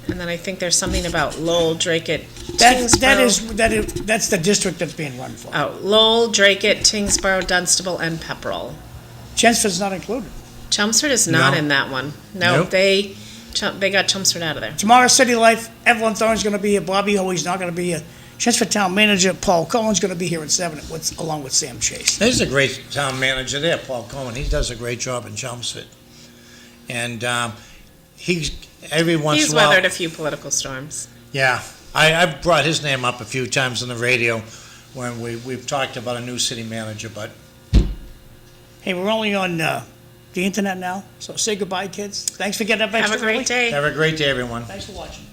And then I think there's something about Lowell, Drake-it, That's Tingsboro. the district that's being run for. Oh, Lowell, Drake-it, Tingsboro, Dunstable, and Pepperell. Chelmsford's not included. Chelmsford is not No. in that one. No, Nope. they got Chelmsford out of there. Tomorrow, City Life, Evelyn Thorne's gonna be here, Bobby Hoey's not gonna be here. Chelmsford Town Manager Paul Cohen's gonna be here at 7, along with Sam Chase. There's a great town manager there, Paul Cohen. He does a great job in Chelmsford. And every once He's in a while... weathered a few political storms. Yeah, I've brought his name up a few times on the radio when we've talked about a new city manager, but Hey, we're only on the internet now, so say goodbye, kids. Thanks for getting up Have extra a great early. day. have a great day, everyone. Thanks for watching.